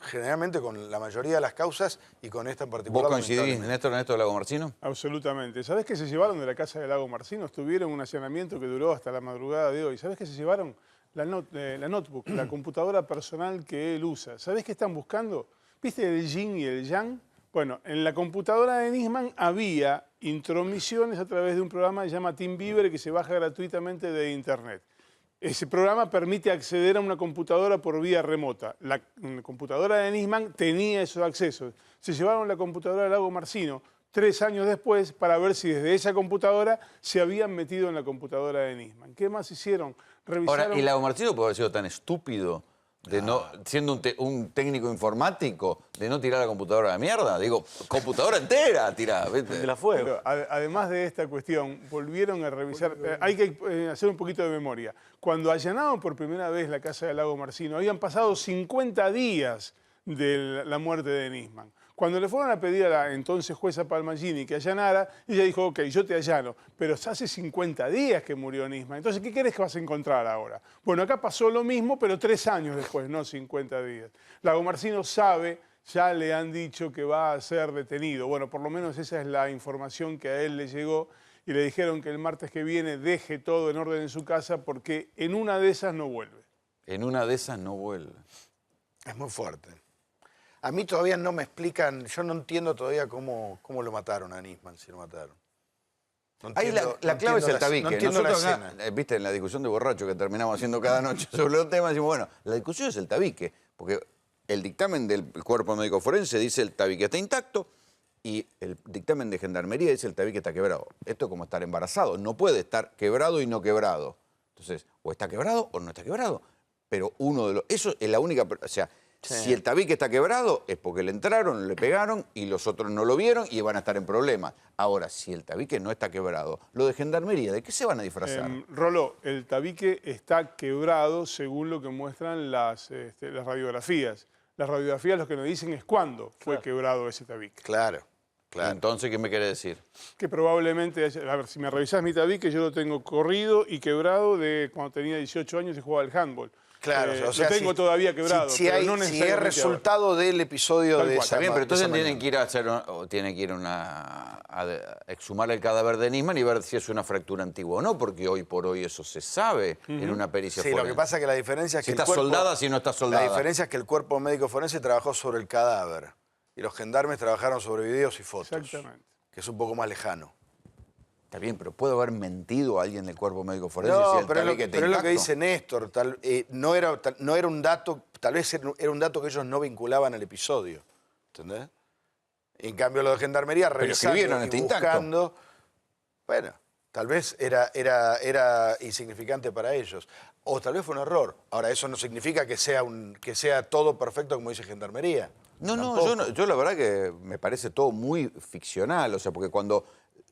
generalmente con la mayoría de las causas y con esta en particular. ¿Vos coincidís, Néstor Lago Marcino? Absolutamente. ¿Sabés qué se llevaron de la casa de Lago Marcino? Estuvieron un allanamiento que duró hasta la madrugada de hoy. ¿Sabés qué se llevaron? La notebook, la computadora personal que él usa. ¿Sabés qué están buscando? ¿Viste el yin y el yang? Bueno, en la computadora de Nisman había intromisiones a través de un programa que se llama TeamViewer que se baja gratuitamente de internet. Ese programa permite acceder a una computadora por vía remota. La computadora de Nisman tenía esos accesos. Se llevaron la computadora de Lago Marcino 3 años después para ver si desde esa computadora se habían metido en la computadora de Nisman. ¿Qué más hicieron? Revisaron... Ahora, ¿y Lago Marcino puede haber sido tan estúpido de siendo un técnico informático, de no tirar la computadora a la mierda? Digo, computadora entera tirar, ¿viste? La fuego. Además de esta cuestión, volvieron a revisar, hay que hacer un poquito de memoria. Cuando allanaron por primera vez la casa de Lago Marcino, habían pasado 50 días de la muerte de Nisman. Cuando le fueron a pedir a la entonces jueza Palmagini que allanara, ella dijo, ok, yo te allano, pero hace 50 días que murió Nisman. Entonces, ¿qué querés que vas a encontrar ahora? Bueno, acá pasó lo mismo, pero 3 años después, no 50 días. Lago Marcino sabe, ya le han dicho que va a ser detenido. Bueno, por lo menos esa es la información que a él le llegó y le dijeron que el martes que viene deje todo en orden en su casa porque en una de esas no vuelve. En una de esas no vuelve. Es muy fuerte. A mí todavía no me explican, yo no entiendo todavía cómo lo mataron a Nisman, si lo mataron. No ahí entiendo, la clave es el tabique. No entiendo Nosotros la acá, viste, en la discusión de borracho que terminamos haciendo cada noche sobre los temas, decimos, bueno, la discusión es el tabique, porque el dictamen del cuerpo médico forense dice el tabique está intacto y el dictamen de gendarmería dice el tabique está quebrado. Esto es como estar embarazado, no puede estar quebrado y no quebrado. Entonces, o está quebrado o no está quebrado. Pero uno de los... Eso es la única... O sea, si el tabique está quebrado es porque le entraron, le pegaron y los otros no lo vieron y van a estar en problemas. Ahora, si el tabique no está quebrado, lo de gendarmería, ¿de qué se van a disfrazar? Roló, el tabique está quebrado según lo que muestran las radiografías. Las radiografías lo que nos dicen es cuándo fue quebrado ese tabique. Claro. Entonces, ¿qué me quiere decir? Que probablemente, a ver, si me revisás mi tabique, yo lo tengo corrido y quebrado de cuando tenía 18 años y jugaba al handball. Claro, o sea, lo tengo todavía quebrado, pero no necesariamente si es resultado del episodio de esa Está bien, pero entonces tienen que ir a hacer, o tienen que ir a exhumar el cadáver de Nisman y ver si es una fractura antigua o no, porque hoy por hoy eso se sabe en una pericia forense. Sí, lo que pasa es que la diferencia es que si está soldada, si no está soldada. La diferencia es que el cuerpo médico forense trabajó sobre el cadáver y los gendarmes trabajaron sobre videos y fotos. Exactamente. Que es un poco más lejano. Está bien, pero ¿puede haber mentido a alguien del cuerpo médico forense no, si el pero tabique está es lo intacto? que dice Néstor. No era un dato, tal vez era un dato que ellos no vinculaban al episodio. ¿Entendés? En cambio, lo de gendarmería, revisando y buscando... Bueno, tal vez era insignificante para ellos. O tal vez fue un error. Ahora, eso no significa que sea todo perfecto como dice gendarmería. No, yo la verdad que me parece todo muy ficcional. O sea, porque cuando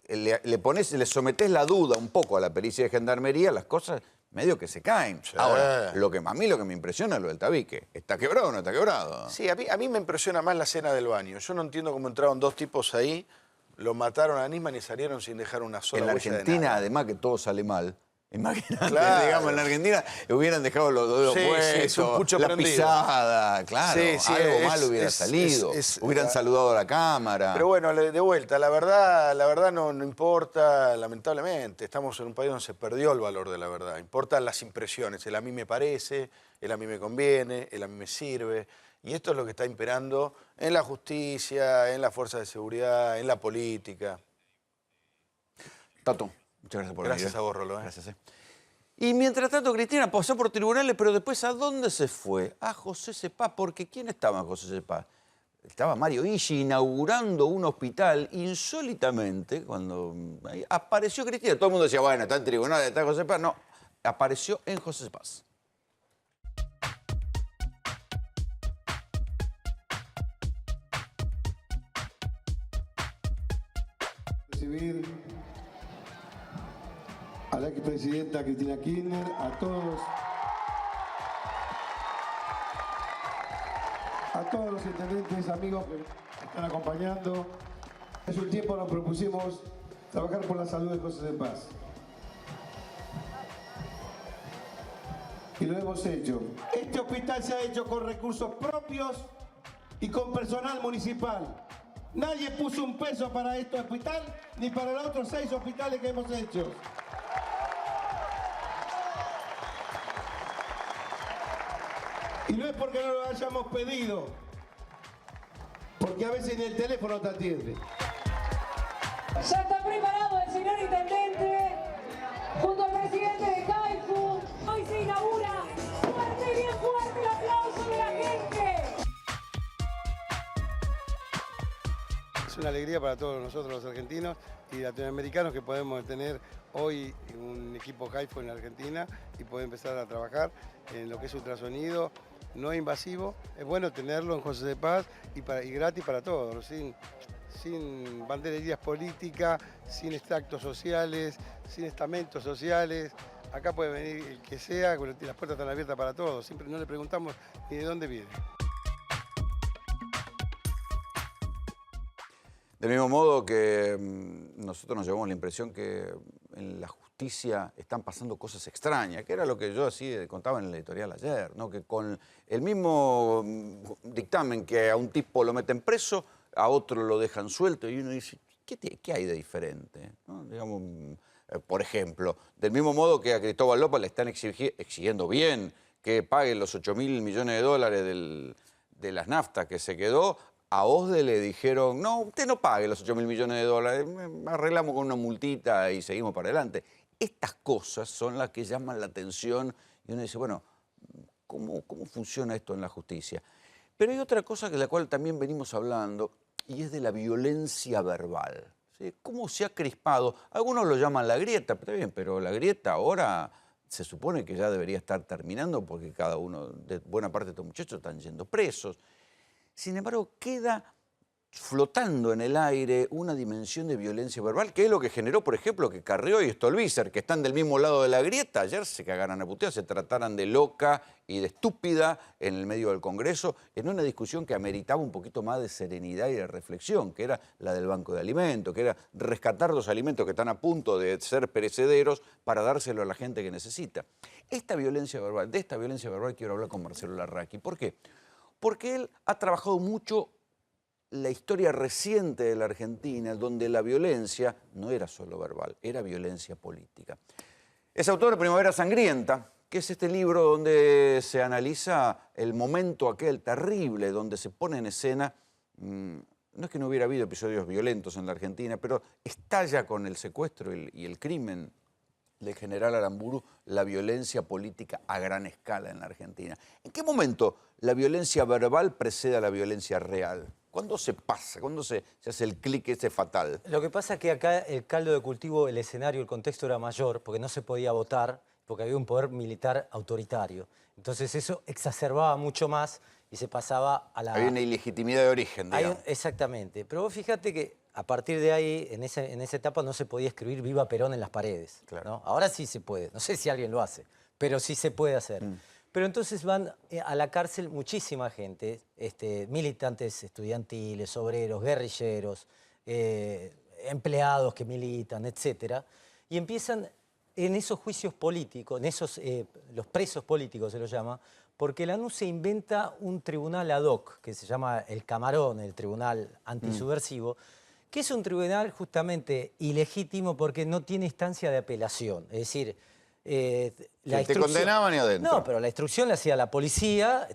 le sometés la duda un poco a la pericia de gendarmería, las cosas medio que se caen. Sí. Ahora, a mí lo que me impresiona es lo del tabique. ¿Está quebrado o no está quebrado? Sí, a mí me impresiona más la escena del baño. Yo no entiendo cómo entraron 2 tipos ahí, lo mataron a Nisman y salieron sin dejar una sola huella de nada. En la Argentina, además que todo sale mal, Imagínate, Claro. digamos, en la Argentina hubieran dejado los dedos Sí, puestos, sí, un pucho la prendido. pisada, claro, Sí, sí, algo mal hubiera salido, hubieran saludado a la cámara. Pero bueno, de vuelta, la verdad no importa, lamentablemente. Estamos en un país donde se perdió el valor de la verdad. Importan las impresiones, el a mí me parece, el a mí me conviene, el a mí me sirve. Y esto es lo que está imperando en la justicia, en las fuerzas de seguridad, en la política. Tato, muchas gracias por venir. Gracias a vos, Rolo. Gracias. Y mientras tanto, Cristina pasó por tribunales, pero después, ¿a dónde se fue? A José Cepaz, porque ¿quién estaba en José Cepaz? Estaba Mario Ishi inaugurando un hospital insólitamente, cuando ahí apareció Cristina. Todo el mundo decía, bueno, está en tribunales, está en José Cepaz. No, apareció en José Cepaz. Recibir a la expresidenta Cristina Kirchner, a todos los intendentes, amigos que están acompañando. Hace un tiempo nos propusimos trabajar por la salud de José Cepaz. Y lo hemos hecho. Este hospital se ha hecho con recursos propios y con personal municipal. Nadie puso un peso para este hospital ni para los otros 6 hospitales que hemos hecho. Y no es porque no lo hayamos pedido, porque a veces ni el teléfono te atiende. Ya está preparado el señor intendente, junto al presidente de CAIFU. Hoy se inaugura. Fuerte, bien fuerte el aplauso de la gente. Es una alegría para todos nosotros los argentinos y latinoamericanos que podemos tener hoy un equipo CAIFU en la Argentina y poder empezar a trabajar en lo que es ultrasonido no invasivo. Es bueno tenerlo en José Cepaz y gratis para todos, sin bandererías políticas, sin extractos sociales, sin estamentos sociales. Acá puede venir el que sea, las puertas están abiertas para todos. Siempre no le preguntamos ni de dónde viene. Del mismo modo que nosotros nos llevamos la impresión que en la justicia están pasando cosas extrañas, que era lo que yo así contaba en el editorial ayer, ¿no? Que con el mismo dictamen que a un tipo lo meten preso, a otro lo dejan suelto y uno dice, ¿qué hay de diferente? ¿No? Digamos, por ejemplo, del mismo modo que a Cristóbal López le están exigiendo bien que pague los 8.000 millones de dólares de las naftas que se quedó, a OSDE le dijeron, no, usted no pague los 8.000 millones de dólares, arreglamos con una multita y seguimos para adelante. Estas cosas son las que llaman la atención y uno dice, bueno, ¿cómo funciona esto en la justicia? Pero hay otra cosa de la cual también venimos hablando y es de la violencia verbal. ¿Sí? ¿Cómo se ha crispado? Algunos lo llaman la grieta, está bien, pero la grieta ahora se supone que ya debería estar terminando porque cada uno, de buena parte de estos muchachos están yendo presos. Sin embargo, queda flotando en el aire una dimensión de violencia verbal, que es lo que generó, por ejemplo, que Carrió y Stolbizer, que están del mismo lado de la grieta, ayer se cagaran a putear, se trataran de loca y de estúpida en el medio del Congreso, en una discusión que ameritaba un poquito más de serenidad y de reflexión, que era la del Banco de Alimentos, que era rescatar los alimentos que están a punto de ser perecederos para dárselo a la gente que necesita. De esta violencia verbal quiero hablar con Marcelo Larraqui. ¿Por qué? Porque él ha trabajado mucho la historia reciente de la Argentina, donde la violencia no era solo verbal, era violencia política. Es autor de Primavera Sangrienta, que es este libro donde se analiza el momento aquel terrible, donde se pone en escena, no es que no hubiera habido episodios violentos en la Argentina, pero estalla con el secuestro y el crimen del general Aramburu la violencia política a gran escala en la Argentina. ¿En qué momento la violencia verbal precede a la violencia real? ¿Cuándo se pasa? ¿Cuándo se hace el clic ese fatal? Lo que pasa es que acá el caldo de cultivo, el escenario, el contexto era mayor, porque no se podía votar, porque había un poder militar autoritario. Entonces eso exacerbaba mucho más y se pasaba a la... Había una ilegitimidad de origen, digamos. Exactamente. Pero vos fíjate que a partir de ahí, en esa etapa no se podía escribir Viva Perón en las paredes. Claro. ¿No? Ahora sí se puede. No sé si alguien lo hace, pero sí se puede hacer. Pero entonces van a la cárcel muchísima gente, militantes estudiantiles, obreros, guerrilleros, empleados que militan, etc. Y empiezan en esos juicios políticos, en esos, los presos políticos se los llama, porque Lanús se inventa un tribunal ad hoc, que se llama el Camarón, el tribunal antisubversivo, que es un tribunal justamente ilegítimo porque no tiene instancia de apelación. Es decir, te condenaban y adentro. No, pero la instrucción la hacía la policía,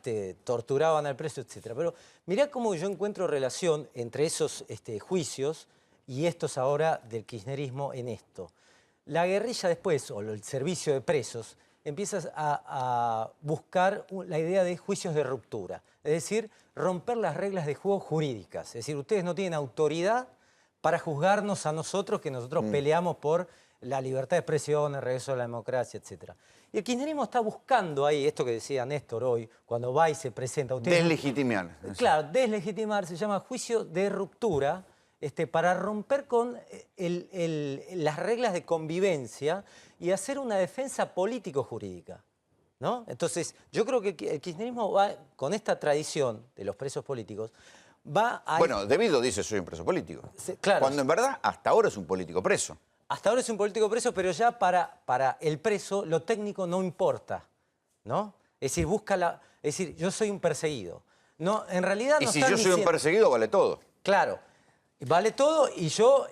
torturaban al preso, etc. Pero mirá cómo yo encuentro relación entre esos juicios y estos ahora del kirchnerismo en esto. La guerrilla después, o el servicio de presos, empiezas a buscar la idea de juicios de ruptura. Es decir, romper las reglas de juego jurídicas. Es decir, ustedes no tienen autoridad para juzgarnos a nosotros, que nosotros peleamos por la libertad de expresión, el regreso a la democracia, etc. Y el kirchnerismo está buscando ahí, esto que decía Néstor hoy, cuando va y se presenta... Deslegitimar. Claro, deslegitimar, se llama juicio de ruptura, para romper con las reglas de convivencia y hacer una defensa político-jurídica, ¿no? Entonces, yo creo que el kirchnerismo va, con esta tradición de los presos políticos, va a... Bueno, Debido dice soy un preso político. Claro. Cuando en verdad hasta ahora es un político preso. Hasta ahora es un político preso, pero ya para el preso lo técnico no importa, ¿no? Es decir, es decir, yo soy un perseguido. No, en realidad no. Y si yo soy un perseguido, vale todo. Claro. Vale todo y yo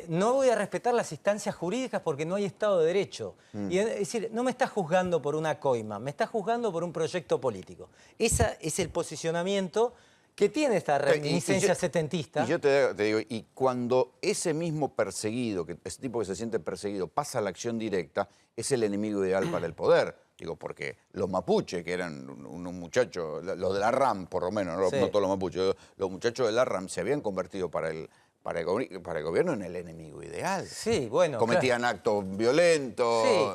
no voy a respetar las instancias jurídicas porque no hay Estado de Derecho. Y es decir, no me está juzgando por una coima, me está juzgando por un proyecto político. Ese es el posicionamiento que tiene esta reminiscencia setentista. Y yo te digo, y cuando ese mismo perseguido, ese tipo que se siente perseguido, pasa a la acción directa, es el enemigo ideal para el poder. Digo, porque los mapuches, que eran unos muchachos, los de la RAM por lo menos, no todos los mapuches, los muchachos de la RAM se habían convertido para el gobierno en el enemigo ideal. Sí, bueno. Cometían actos violentos. Sí.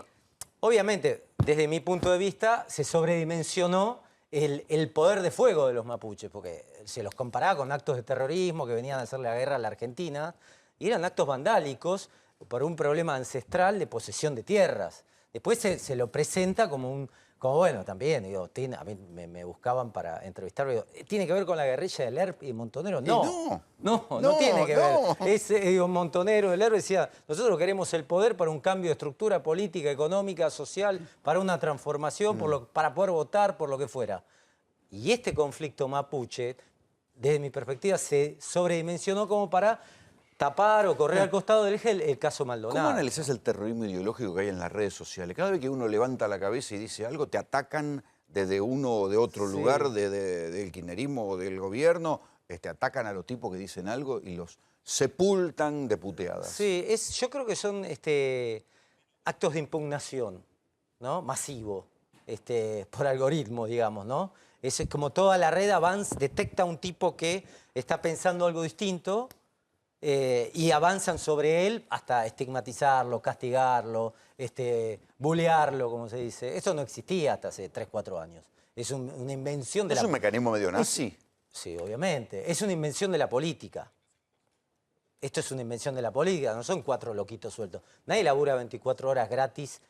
Obviamente, desde mi punto de vista, se sobredimensionó el poder de fuego de los mapuches, porque se los comparaba con actos de terrorismo que venían a hacerle la guerra a la Argentina, y eran actos vandálicos por un problema ancestral de posesión de tierras. Después se lo presenta como bueno, también, digo, a mí me buscaban para entrevistarme, digo, ¿tiene que ver con la guerrilla del ERP y Montonero? No tiene que ver. Montonero, el ERP decía, nosotros queremos el poder para un cambio de estructura política, económica, social, para una transformación, para poder votar, por lo que fuera. Y este conflicto mapuche, desde mi perspectiva, se sobredimensionó como para tapar o correr al costado del eje el caso Maldonado. ¿Cómo analizás el terrorismo ideológico que hay en las redes sociales? Cada vez que uno levanta la cabeza y dice algo, te atacan desde uno o de otro lugar, del kirchnerismo o del gobierno, atacan a los tipos que dicen algo y los sepultan de puteadas. Sí, yo creo que son actos de impugnación, ¿no? Masivo, por algoritmo, digamos, ¿no? Es como toda la red detecta un tipo que está pensando algo distinto, y avanzan sobre él hasta estigmatizarlo, castigarlo, bulearlo, como se dice. Eso no existía hasta hace 3, 4 años. Es una invención de ¿Es un mecanismo medio nazi? Sí, obviamente. Es una invención de la política. Esto es una invención de la política, no son 4 loquitos sueltos. Nadie labura 24 horas gratis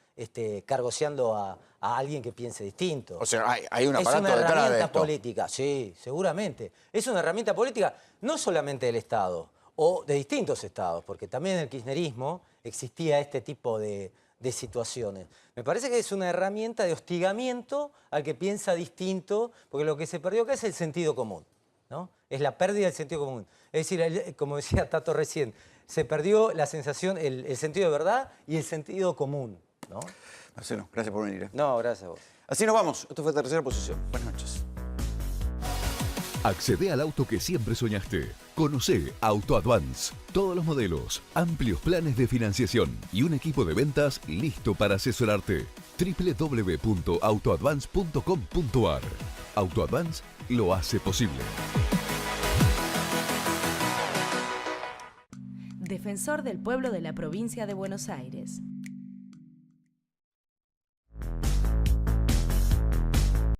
cargoseando a alguien que piense distinto. O sea, hay un aparato detrás de esto. Es una herramienta política, sí, seguramente. Es una herramienta política no solamente del Estado, o de distintos estados, porque también en el kirchnerismo existía este tipo de situaciones. Me parece que es una herramienta de hostigamiento al que piensa distinto, porque lo que se perdió acá es el sentido común, ¿no? Es la pérdida del sentido común. Es decir, como decía Tato recién, se perdió la sensación, el sentido de verdad y el sentido común, ¿no? Marcelo, gracias por venir. No, gracias a vos. Así nos vamos. Esto fue Tercera Posición. Buenas noches. Accede al auto que siempre soñaste. Conocé Auto Advance. Todos los modelos, amplios planes de financiación y un equipo de ventas listo para asesorarte. www.autoadvance.com.ar. Auto Advance lo hace posible. Defensor del Pueblo de la Provincia de Buenos Aires.